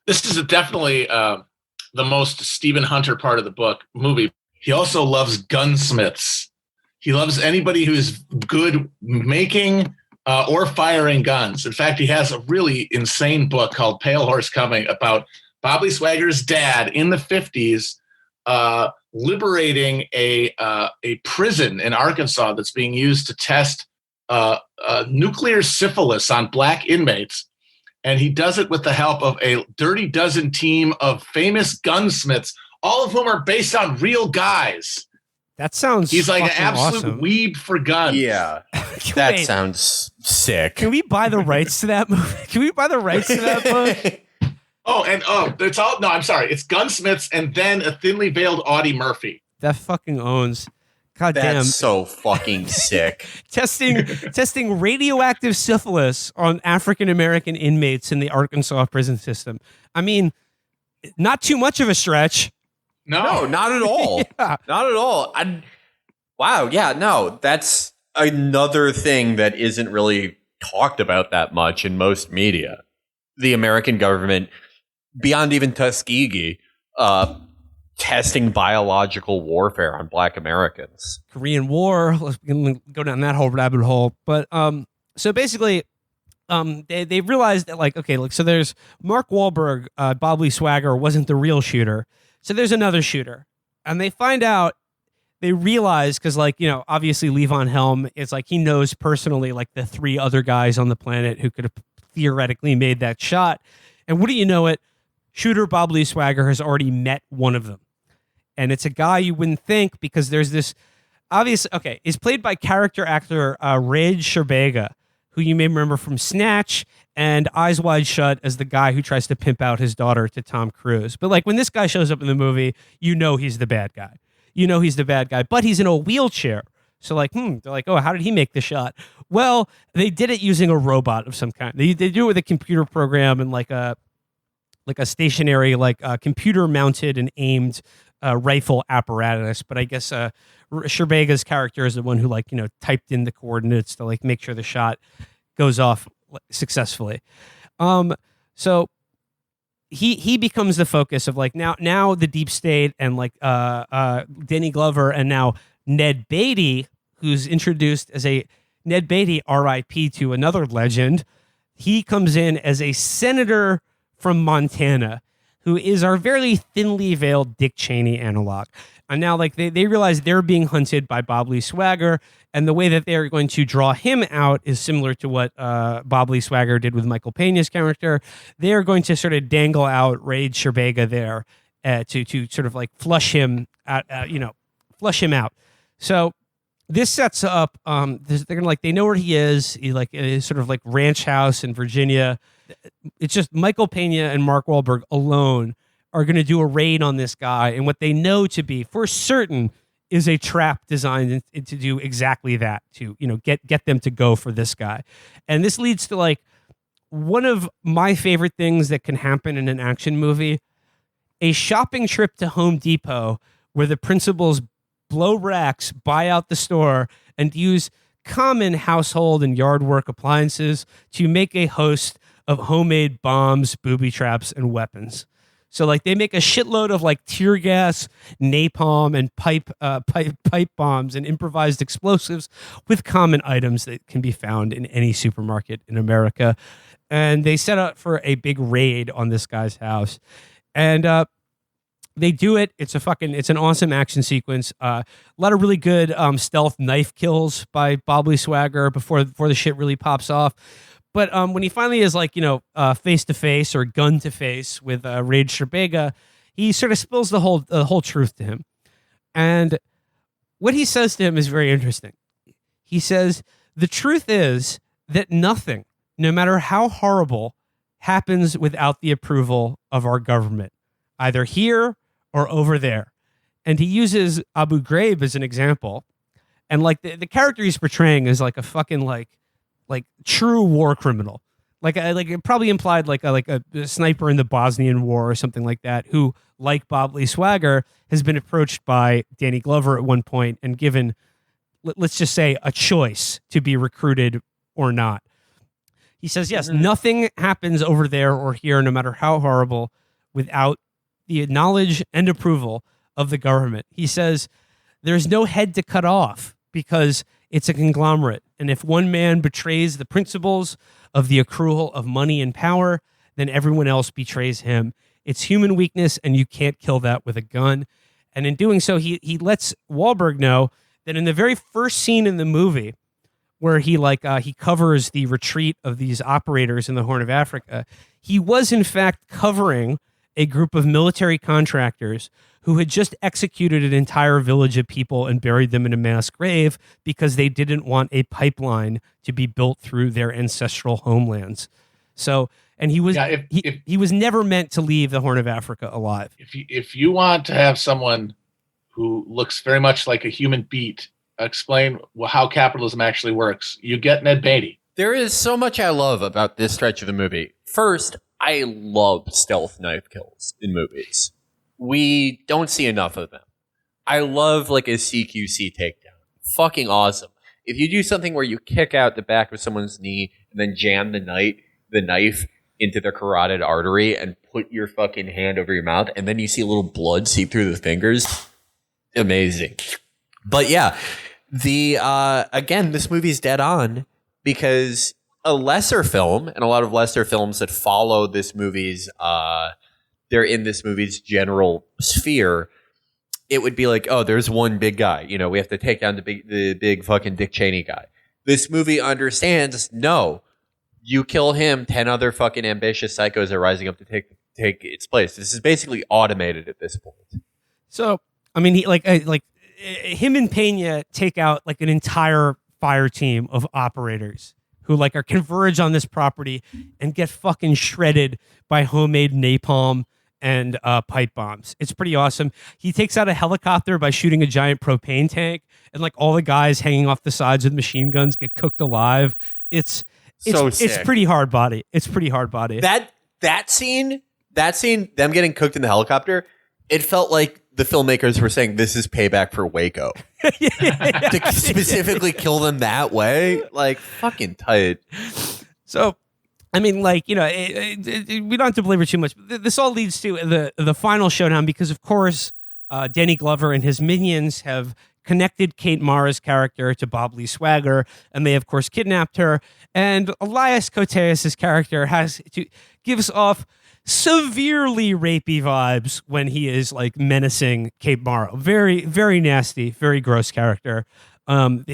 This is definitely the most Stephen Hunter part of the movie. He also loves gunsmiths. He loves anybody who's good making or firing guns. In fact, he has a really insane book called Pale Horse Coming about Bob Lee Swagger's dad in the 50s liberating a prison in Arkansas that's being used to test nuclear syphilis on black inmates. And he does it with the help of a Dirty Dozen team of famous gunsmiths, all of whom are based on real guys. That sounds He's like an fucking absolute awesome. weeb for guns. Yeah, that Wait, sounds sick. Can we buy the rights to that movie? Can we buy the rights to that book? It's all no. I'm sorry. It's Gunsmiths and then a thinly veiled Audie Murphy. That fucking owns. God damn. That's so fucking sick. testing radioactive syphilis on African American inmates in the Arkansas prison system. I mean, not too much of a stretch. No, not at all. Yeah. Not at all. Wow. Yeah. No, that's another thing that isn't really talked about that much in most media. The American government, beyond even Tuskegee, testing biological warfare on Black Americans. Korean War. Let's go down that whole rabbit hole. But so basically, they realized that so there's Mark Wahlberg, Bob Lee Swagger wasn't the real shooter. So there's another shooter, and they find out. They realize because obviously Levon Helm is he knows personally the 3 other guys on the planet who could have theoretically made that shot. And what do you know it? Shooter Bob Lee Swagger has already met one of them. And it's a guy you wouldn't think because there's this is played by character actor Rage Sherbega, who you may remember from Snatch and Eyes Wide Shut as the guy who tries to pimp out his daughter to Tom Cruise. But when this guy shows up in the movie, he's the bad guy. He's the bad guy, but he's in a wheelchair. So they're like, oh, how did he make the shot? Well, they did it using a robot of some kind. They do it with a computer program and a stationary, computer mounted and aimed rifle apparatus. But I guess Sherbega's character is the one who typed in the coordinates to make sure the shot goes off successfully. So he becomes the focus of now the deep state and Danny Glover and now Ned Beatty, who's introduced as Ned Beatty, R.I.P. to another legend. He comes in as a senator from Montana who is our very thinly veiled Dick Cheney analog. And now they realize they're being hunted by Bob Lee Swagger, and the way that they're going to draw him out is similar to what Bob Lee Swagger did with Michael Pena's character. They're going to sort of dangle out Rage Sherbega there to sort of flush him out, flush him out. So this sets up. They're gonna they know where he is. He his sort of ranch house in Virginia. It's just Michael Pena and Mark Wahlberg alone are going to do a raid on this guy, and what they know to be for certain is a trap designed to do exactly that, to get them to go for this guy. And this leads to one of my favorite things that can happen in an action movie: a shopping trip to Home Depot where the principals blow racks, buy out the store, and use common household and yard work appliances to make a host of homemade bombs, booby traps, and weapons. So they make a shitload of tear gas, napalm, and pipe bombs and improvised explosives with common items that can be found in any supermarket in America. And they set up for a big raid on this guy's house. And they do it. It's an awesome action sequence. A lot of really good stealth knife kills by Bob Lee Swagger before the shit really pops off. But when he finally is face to face or gun to face with Rage Sherbega, he sort of spills the whole truth to him. And what he says to him is very interesting. He says, the truth is that nothing, no matter how horrible, happens without the approval of our government, either here or over there. And he uses Abu Ghraib as an example. And the character he's portraying is a fucking true war criminal. It probably implied a sniper in the Bosnian War or something like that, who, like Bob Lee Swagger, has been approached by Danny Glover at one point and given, let's just say, a choice to be recruited or not. He says, yes, nothing happens over there or here, no matter how horrible, without the knowledge and approval of the government. He says, there's no head to cut off because it's a conglomerate. And if one man betrays the principles of the accrual of money and power, then everyone else betrays him. It's human weakness, and you can't kill that with a gun. And in doing so, he lets Wahlberg know that in the very first scene in the movie, where he covers the retreat of these operators in the Horn of Africa, he was in fact covering a group of military contractors who had just executed an entire village of people and buried them in a mass grave because they didn't want a pipeline to be built through their ancestral homelands. So, and he was he was never meant to leave the Horn of Africa alive. If you want to have someone who looks very much like a human beat explain how capitalism actually works, you get Ned Beatty. There is so much I love about this stretch of the movie. First, I love stealth knife kills in movies. We don't see enough of them. I love like a CQC takedown. Fucking awesome. If you do something where you kick out the back of someone's knee and then jam the knife into their carotid artery and put your fucking hand over your mouth and then you see a little blood seep through the fingers, amazing. But yeah, again, this movie's dead on because a lesser film and a lot of lesser films that follow this movie's they're in this movie's general sphere, it would be like, oh, there's one big guy. You know, we have to take down the big fucking Dick Cheney guy. This movie understands, no, you kill him, 10 other fucking ambitious psychos are rising up to take its place. This is basically automated at this point. So, I mean, him and Pena take out like an entire fire team of operators who like are converge on this property and get fucking shredded by homemade napalm and pipe bombs. It's pretty awesome. He takes out a helicopter by shooting a giant propane tank, and like all the guys hanging off the sides with machine guns get cooked alive. It's pretty hard body. It's pretty hard body. That scene, them getting cooked in the helicopter, it felt like the filmmakers were saying this is payback for Waco. To specifically kill them that way, like fucking tight. So, I mean, like, you know, we don't have to belabor too much. This all leads to the final showdown because, of course, Danny Glover and his minions have connected Kate Mara's character to Bob Lee Swagger, and they, of course, kidnapped her. And Elias Koteas' character gives off severely rapey vibes when he is like menacing Kate Mara. Very, very nasty, very gross character.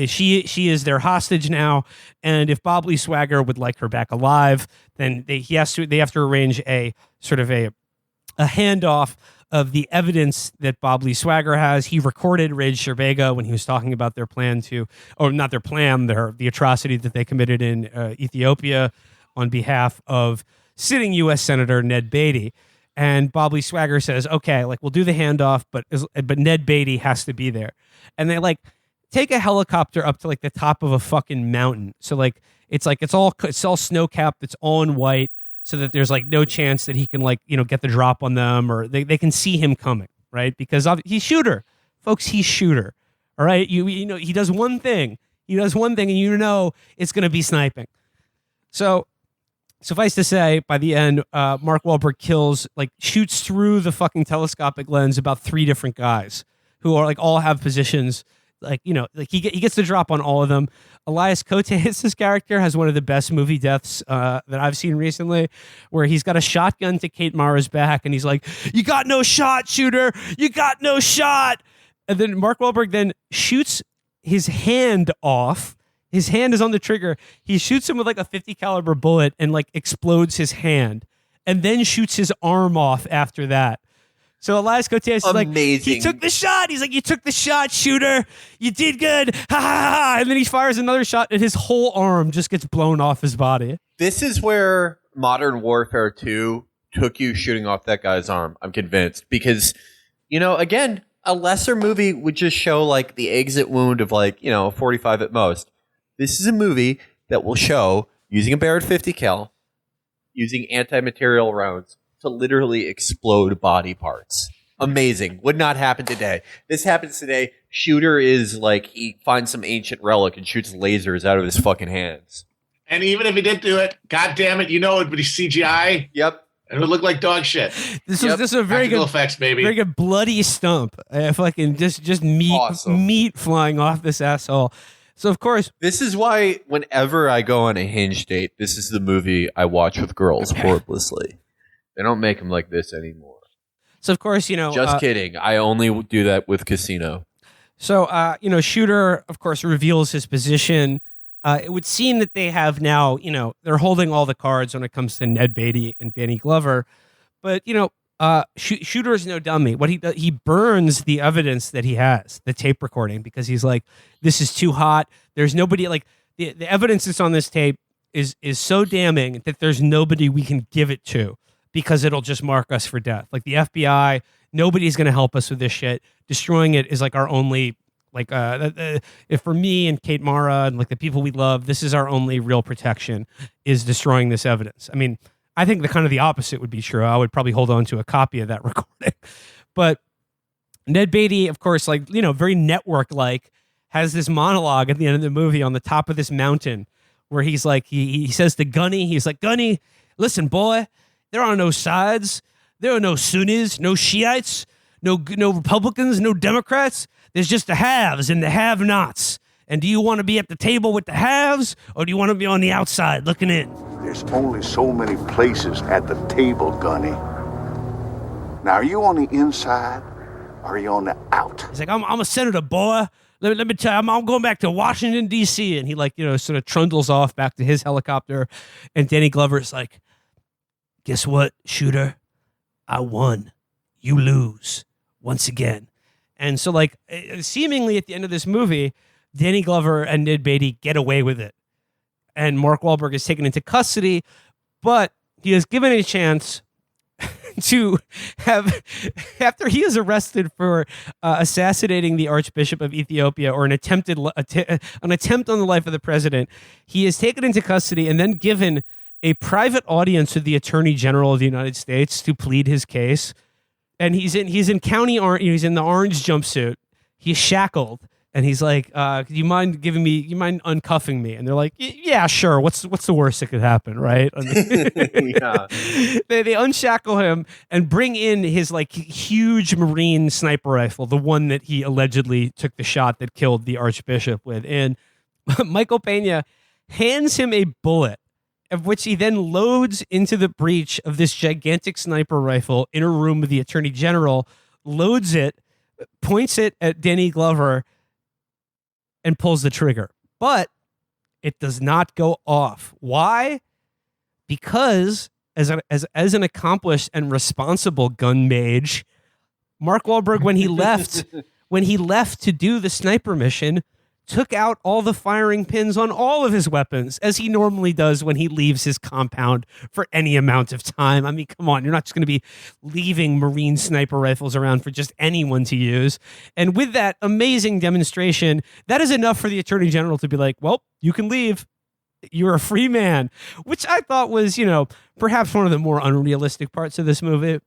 She is their hostage now, and if Bob Lee Swagger would like her back alive, then they have to arrange a sort of a handoff of the evidence that Bob Lee Swagger has. He recorded Rage Sherbega when he was talking about their plan the atrocity that they committed in Ethiopia on behalf of sitting U.S. Senator Ned Beatty. And Bob Lee Swagger says, okay, like we'll do the handoff, but Ned Beatty has to be there. And they like take a helicopter up to like the top of a fucking mountain. So like it's all snow capped, it's all in white, so that there's like no chance that he can like, you know, get the drop on them, or they can see him coming, right? Because he's Shooter. Folks, he's Shooter. All right? You know, he does one thing. And you know it's gonna be sniping. So suffice to say, by the end, Mark Wahlberg shoots through the fucking telescopic lens about 3 different guys who are like all have positions. Like, you know, like he gets the drop on all of them. Elias Koteas' character has one of the best movie deaths that I've seen recently, where he's got a shotgun to Kate Mara's back, and he's like, "You got no shot, Shooter. You got no shot." And then Mark Wahlberg then shoots his hand off. His hand is on the trigger. He shoots him with like a 50 caliber bullet and like explodes his hand, and then shoots his arm off after that. So Elias Koteas is like, he took the shot. He's like, you took the shot, Shooter. You did good. Ha ha ha. And then he fires another shot, and his whole arm just gets blown off his body. This is where Modern Warfare 2 took you shooting off that guy's arm. I'm convinced. Because, you know, again, a lesser movie would just show like the exit wound of like, you know, 45 at most. This is a movie that will show, using a Barrett 50 cal, using anti-material rounds, to literally explode body parts. Amazing. Would not happen today. This happens today. Shooter is like, he finds some ancient relic and shoots lasers out of his fucking hands. And even if he did do it, god damn it, you know it would be CGI. Yep. It would look like dog shit. This is a very good effects, baby. Very good bloody stump. Fucking just meat flying off this asshole. So of course, this is why whenever I go on a Hinge date, this is the movie I watch with girls wordlessly. They don't make them like this anymore. So of course, you know, just kidding. I only do that with Casino. So you know, Shooter, of course, reveals his position. It would seem that they have now, you know, they're holding all the cards when it comes to Ned Beatty and Danny Glover. But you know, Shooter is no dummy. What he does, he burns the evidence that he has, the tape recording, because he's like, this is too hot. There's nobody like the evidence that's on this tape is so damning that there's nobody we can give it to because it'll just mark us for death. Like the FBI, nobody's going to help us with this shit. Destroying it is like our only like if for me and Kate Mara and like the people we love, this is our only real protection is destroying this evidence. I mean, I think the kind of the opposite would be true. I would probably hold on to a copy of that recording. But Ned Beatty, of course, like, you know, very network-like, has this monologue at the end of the movie on the top of this mountain where he's like, he says to Gunny, he's like, Gunny, listen, boy, there are no sides. There are no Sunnis, no Shiites, no Republicans, no Democrats. There's just the haves and the have-nots. And do you want to be at the table with the haves, or do you want to be on the outside looking in? There's only so many places at the table, Gunny. Now, are you on the inside, or are you on the out? He's like, I'm a senator, boy. Let me tell you, I'm going back to Washington, D.C. And he, like, you know, sort of trundles off back to his helicopter. And Danny Glover's like, guess what, Shooter? I won. You lose. Once again. And so, like, seemingly at the end of this movie, Danny Glover and Ned Beatty get away with it. And Mark Wahlberg is taken into custody, but he is given a chance to have, after he is arrested for assassinating the Archbishop of Ethiopia, or an attempt on the life of the president, he is taken into custody and then given a private audience with the Attorney General of the United States to plead his case. And he's in he's in the orange jumpsuit. He's shackled. And he's like, do you mind uncuffing me? And they're like, yeah, sure. What's the worst that could happen, right? Yeah. They unshackle him and bring in his like huge Marine sniper rifle, the one that he allegedly took the shot that killed the Archbishop with. And Michael Pena hands him a bullet, of which he then loads into the breech of this gigantic sniper rifle in a room with the Attorney General, loads it, points it at Danny Glover, and pulls the trigger. But it does not go off. Why? Because as an accomplished and responsible gun mage, Mark Wahlberg, when he left to do the sniper mission, took out all the firing pins on all of his weapons, as he normally does when he leaves his compound for any amount of time. I mean, come on, you're not just going to be leaving Marine sniper rifles around for just anyone to use. And with that amazing demonstration, that is enough for the Attorney General to be like, well, you can leave. You're a free man, which I thought was, you know, perhaps one of the more unrealistic parts of this movie.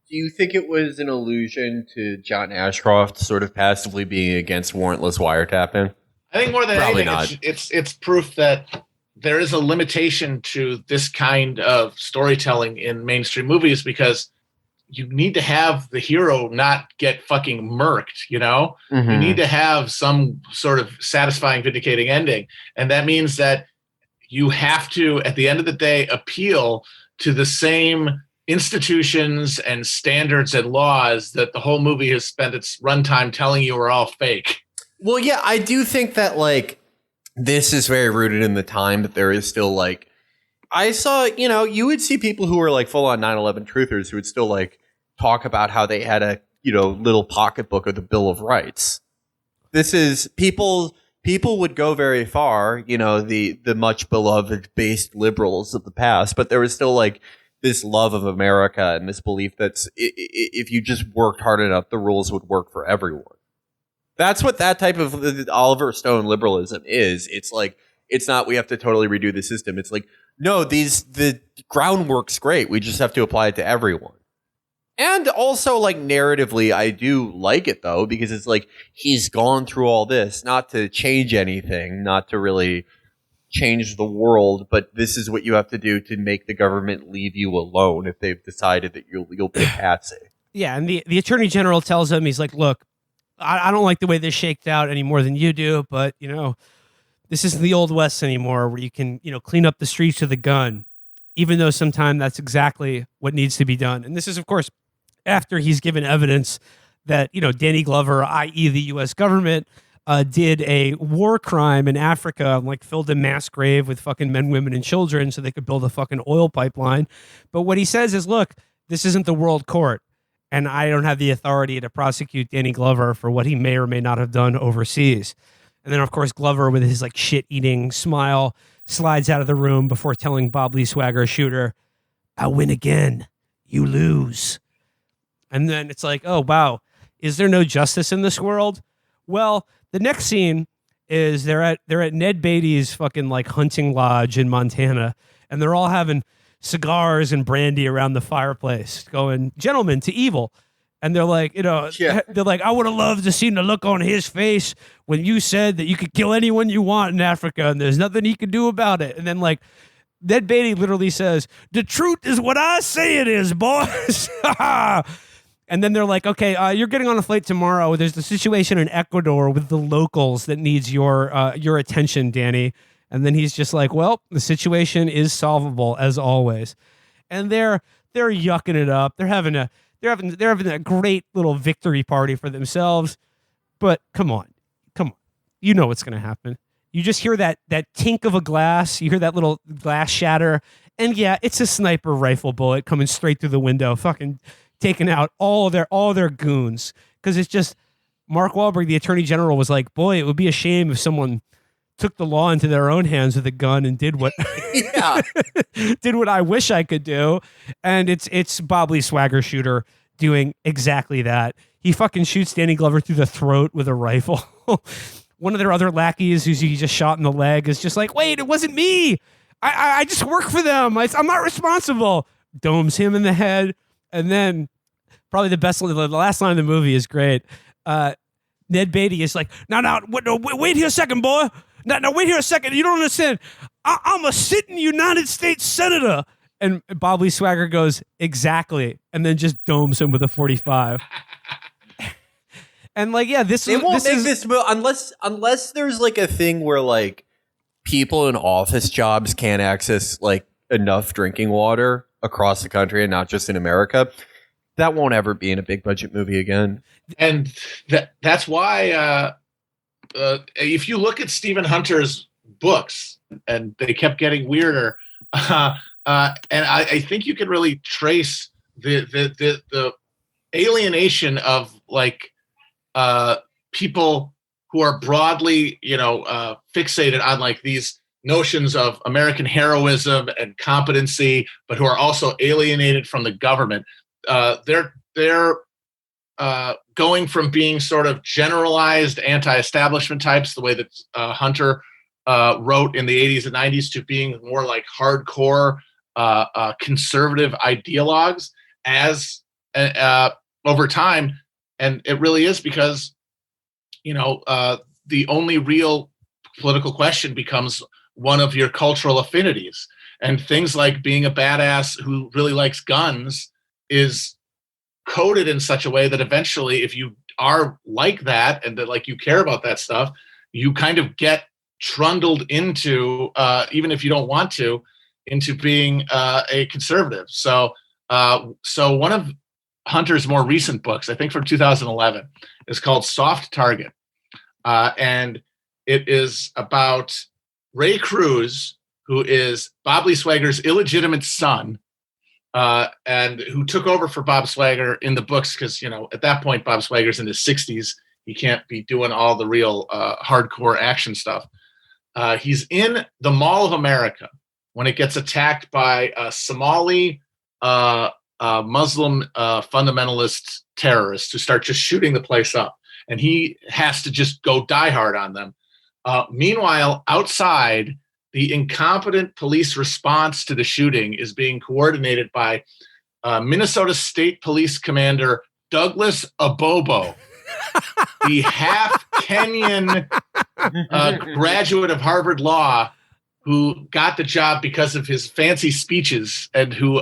Do you think it was an allusion to John Ashcroft sort of passively being against warrantless wiretapping? I think more than Probably anything, not. it's proof that there is a limitation to this kind of storytelling in mainstream movies, because you need to have the hero not get fucking murked, you know? Mm-hmm. You need to have some sort of satisfying, vindicating ending. And that means that you have to, at the end of the day, appeal to the same institutions and standards and laws that the whole movie has spent its runtime telling you are all fake. Well, yeah, I do think that, like, this is very rooted in the time that there is still, like, I saw, you know, you would see people who were, like, full-on 9/11 truthers who would still, like, talk about how they had a, you know, little pocketbook of the Bill of Rights. This is, people would go very far, you know, the much beloved based liberals of the past, but there was still, like, this love of America and this belief that if you just worked hard enough, the rules would work for everyone. That's what that type of Oliver Stone liberalism is. It's like, it's not we have to totally redo the system. It's like, no, the groundwork's great. We just have to apply it to everyone. And also, like, narratively, I do like it, though, because it's like he's gone through all this, not to change anything, not to really change the world, but this is what you have to do to make the government leave you alone if they've decided that you'll be patsy. Yeah, and the Attorney General tells him, he's like, look, I don't like the way this shaked out any more than you do, but, you know, this isn't the Old West anymore where you can, you know, clean up the streets with a gun, even though sometimes that's exactly what needs to be done. And this is, of course, after he's given evidence that, you know, Danny Glover, i.e. the U.S. government, did a war crime in Africa, like filled a mass grave with fucking men, women, and children so they could build a fucking oil pipeline. But what he says is, look, this isn't the world court, and I don't have the authority to prosecute Danny Glover for what he may or may not have done overseas. And then, of course, Glover, with his like shit-eating smile, slides out of the room before telling Bob Lee Swagger, shooter, I win again, you lose. And then it's like, oh, wow, is there no justice in this world? Well, the next scene is they're at Ned Beatty's fucking like hunting lodge in Montana, and they're all having cigars and brandy around the fireplace, going, gentlemen, to evil. And they're like, they're like, I would have loved to see the look on his face when you said that you could kill anyone you want in Africa and there's nothing he could do about it. And then like Ned Beatty literally says, the truth is what I say it is, boys. And then they're like, okay, you're getting on a flight tomorrow. There's the situation in Ecuador with the locals that needs your attention, Danny. And then he's just like, well, the situation is solvable as always. And they're yucking it up. They're having a great little victory party for themselves. But come on. You know what's going to happen. You just hear that tink of a glass. You hear that little glass shatter. And yeah, it's a sniper rifle bullet coming straight through the window, fucking taking out all their goons. Because it's just Mark Wahlberg, the Attorney General, was like, boy, it would be a shame if someone took the law into their own hands with a gun and did what did what I wish I could do. And it's Bob Lee Swagger, shooter, doing exactly that. He fucking shoots Danny Glover through the throat with a rifle. One of their other lackeys, who's he just shot in the leg, is just like, wait, it wasn't me. I just work for them. I'm not responsible. Domes him in the head. And then probably the last line of the movie is great. Ned Beatty is like, no, wait here a second, boy. No, wait here a second. You don't understand. I'm a sitting United States senator. And Bob Lee Swagger goes, exactly. And then just domes him with a 45. And like, yeah, they won't make this movie unless there's like a thing where like people in office jobs can't access like enough drinking water across the country and not just in America. That won't ever be in a big budget movie again. And that's why if you look at Stephen Hunter's books, and they kept getting weirder, and I think you can really trace the alienation of like people who are broadly, fixated on like these notions of American heroism and competency, but who are also alienated from the government. They're going from being sort of generalized anti-establishment types, the way that Hunter wrote in the 80s and 90s, to being more like hardcore conservative ideologues as over time. And it really is because, the only real political question becomes one of your cultural affinities. And things like being a badass who really likes guns is coded in such a way that eventually, if you are like that and that like you care about that stuff, you kind of get trundled into, even if you don't want to, into being a conservative. So one of Hunter's more recent books, I think from 2011, is called Soft Target. And it is about Ray Cruz, who is Bob Lee Swagger's illegitimate son, and who took over for Bob Swagger in the books because, at that point, Bob Swagger's in his 60s. He can't be doing all the real hardcore action stuff. He's in the Mall of America when it gets attacked by Somali Muslim fundamentalist terrorists who start just shooting the place up. And he has to just go die hard on them. Meanwhile, outside, the incompetent police response to the shooting is being coordinated by Minnesota State Police Commander Douglas Abobo, the half Kenyan graduate of Harvard Law who got the job because of his fancy speeches and who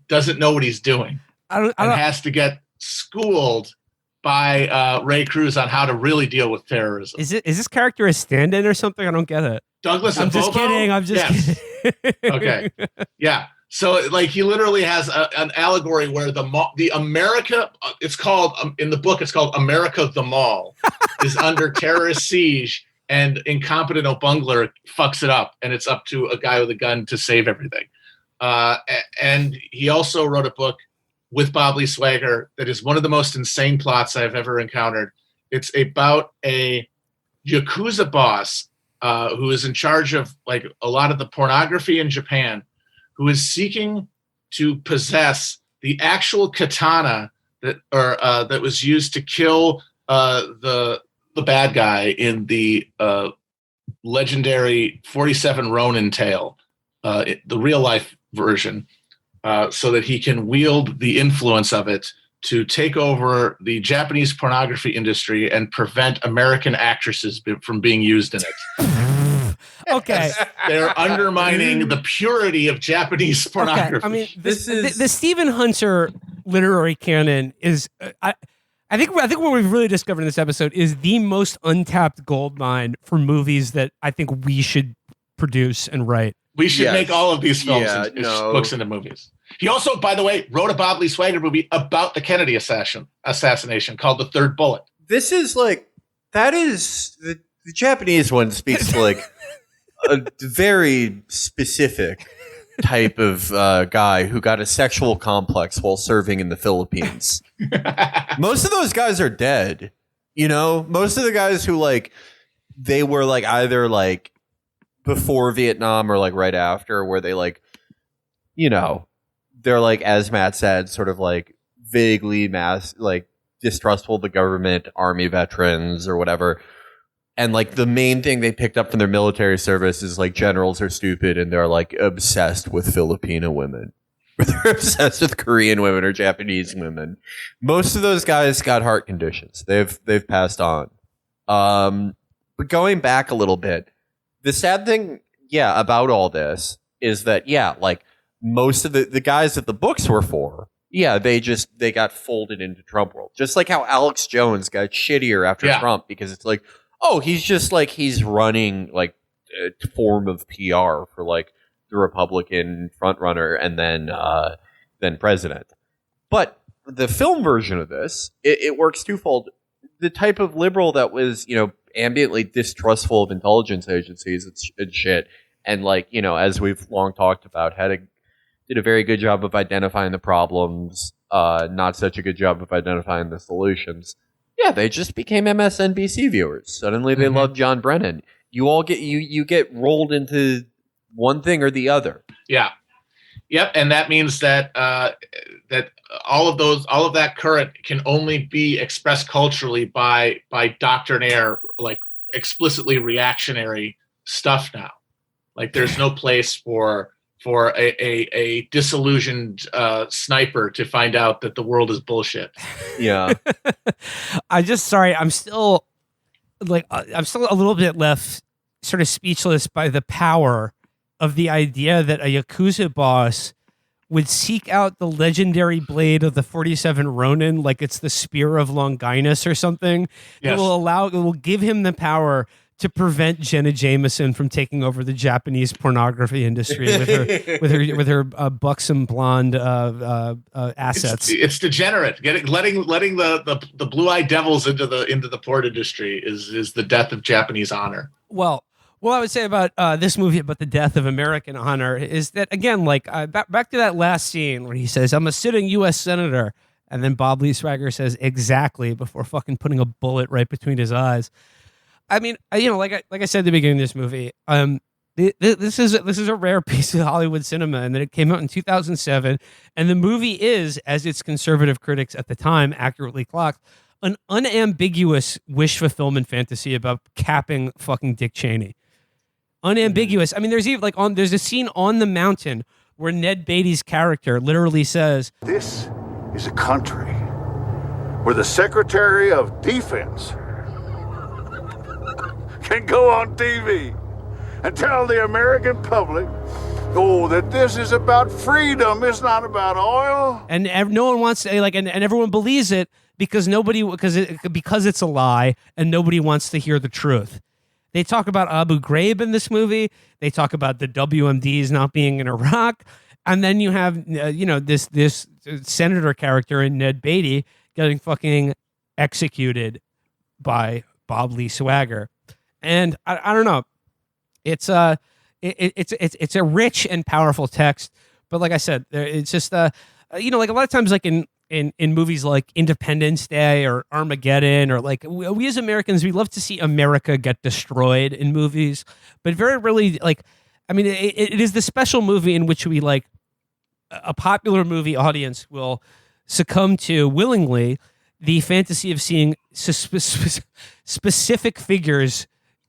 doesn't know what he's doing and has to get schooled by Ray Cruz on how to really deal with terrorism. Is this character a stand-in or something? I don't get it. Douglas I'm Abobo? just kidding. I'm just kidding. Okay. Yeah. So like he literally has an allegory where the America, it's called in the book, it's called America the Mall, is under terrorist siege, and incompetent O'Bungler fucks it up, and it's up to a guy with a gun to save everything. And he also wrote a book with Bob Lee Swagger that is one of the most insane plots I've ever encountered. It's about a Yakuza boss who is in charge of like a lot of the pornography in Japan, who is seeking to possess the actual katana that was used to kill the bad guy in the legendary 47 Ronin tale, the real life version, so that he can wield the influence of it to take over the Japanese pornography industry and prevent American actresses from being used in it. Okay. They're undermining the purity of Japanese pornography. Okay. I mean, the Stephen Hunter literary canon is, I think what we've really discovered in this episode is the most untapped gold mine for movies that I think we should produce and write. We should make all of these films and books into movies. He also, by the way, wrote a Bob Lee Swagger movie about the Kennedy assassination called The Third Bullet. This is like, that is, the Japanese one speaks to like a very specific type of guy who got a sexual complex while serving in the Philippines. Most of those guys are dead. You know, most of the guys who like, they were like either like before Vietnam or like right after, where they like, you know, they're like, as Matt said, sort of like vaguely distrustful of the government, army veterans or whatever. And like the main thing they picked up from their military service is like generals are stupid and they're like obsessed with Filipino women. Or they're obsessed with Korean women or Japanese women. Most of those guys got heart conditions. They've passed on. But going back a little bit, the sad thing, about all this is that, like most of the guys that the books were for, they got folded into Trump world. Just like how Alex Jones got shittier after Trump, because it's like, oh, he's just like, he's running like a form of PR for like the Republican frontrunner and then president. But the film version of this, it works twofold. The type of liberal that was, you know, ambiently distrustful of intelligence agencies and shit, and like, you know, as we've long talked about, did a very good job of identifying the problems, not such a good job of identifying the solutions. Yeah, they just became MSNBC viewers. Suddenly they love John Brennan. You all get you get rolled into one thing or the other. Yeah. Yep, and that means that that all of that current can only be expressed culturally by doctrinaire, like explicitly reactionary stuff now. Like there's no place for a disillusioned sniper to find out that the world is bullshit. Yeah. I'm still a little bit left sort of speechless by the power of the idea that a Yakuza boss would seek out the legendary blade of the 47 Ronin like it's the spear of Longinus or something. Yes. It will give him the power to prevent Jenna Jameson from taking over the Japanese pornography industry with her buxom blonde assets. It's degenerate. Letting the blue-eyed devils into the porn industry is the death of Japanese honor. Well, what I would say about this movie about the death of American honor is that, again, like back to that last scene where he says, "I'm a sitting U.S. senator," and then Bob Lee Swagger says, "Exactly," before fucking putting a bullet right between his eyes. I mean, like I said at the beginning of this movie, this is a rare piece of Hollywood cinema, and that it came out in 2007, and the movie is, as its conservative critics at the time accurately clocked, an unambiguous wish fulfillment fantasy about capping fucking Dick Cheney. Unambiguous. I mean, there's a scene on the mountain where Ned Beatty's character literally says, "This is a country where the Secretary of Defense can go on TV and tell the American public, that this is about freedom, it's not about oil." And no one wants to, and everyone believes it because it's a lie and nobody wants to hear the truth. They talk about Abu Ghraib in this movie. They talk about the WMDs not being in Iraq. And then you have, this senator character in Ned Beatty getting fucking executed by Bob Lee Swagger. And I don't know. It's a rich and powerful text. But like I said, it's just, like a lot of times, like in movies like Independence Day or Armageddon, or like we as Americans, we love to see America get destroyed in movies, but very rarely, like, I mean, it is the special movie in which we, like, a popular movie audience will succumb to willingly the fantasy of seeing specific figures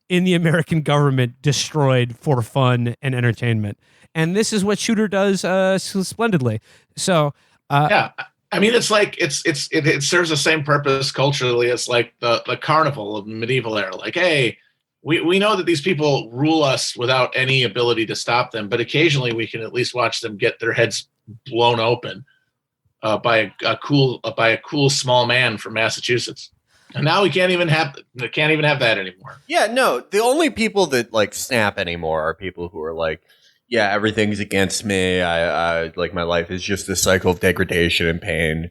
in the American government destroyed for fun and entertainment. And this is what Shooter does splendidly. So, yeah. I mean, it's like it serves the same purpose culturally as like the carnival of the medieval era. Like, hey, we know that these people rule us without any ability to stop them, but occasionally we can at least watch them get their heads blown open by a cool small man from Massachusetts. And now we can't even have that anymore. Yeah, no. The only people that like snap anymore are people who are like, yeah, everything's against me. I like, my life is just a cycle of degradation and pain.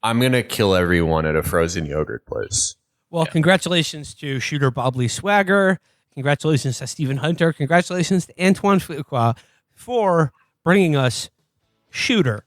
I'm gonna kill everyone at a frozen yogurt place. Well, congratulations to Shooter Bob Lee Swagger. Congratulations to Stephen Hunter. Congratulations to Antoine Fuqua for bringing us Shooter.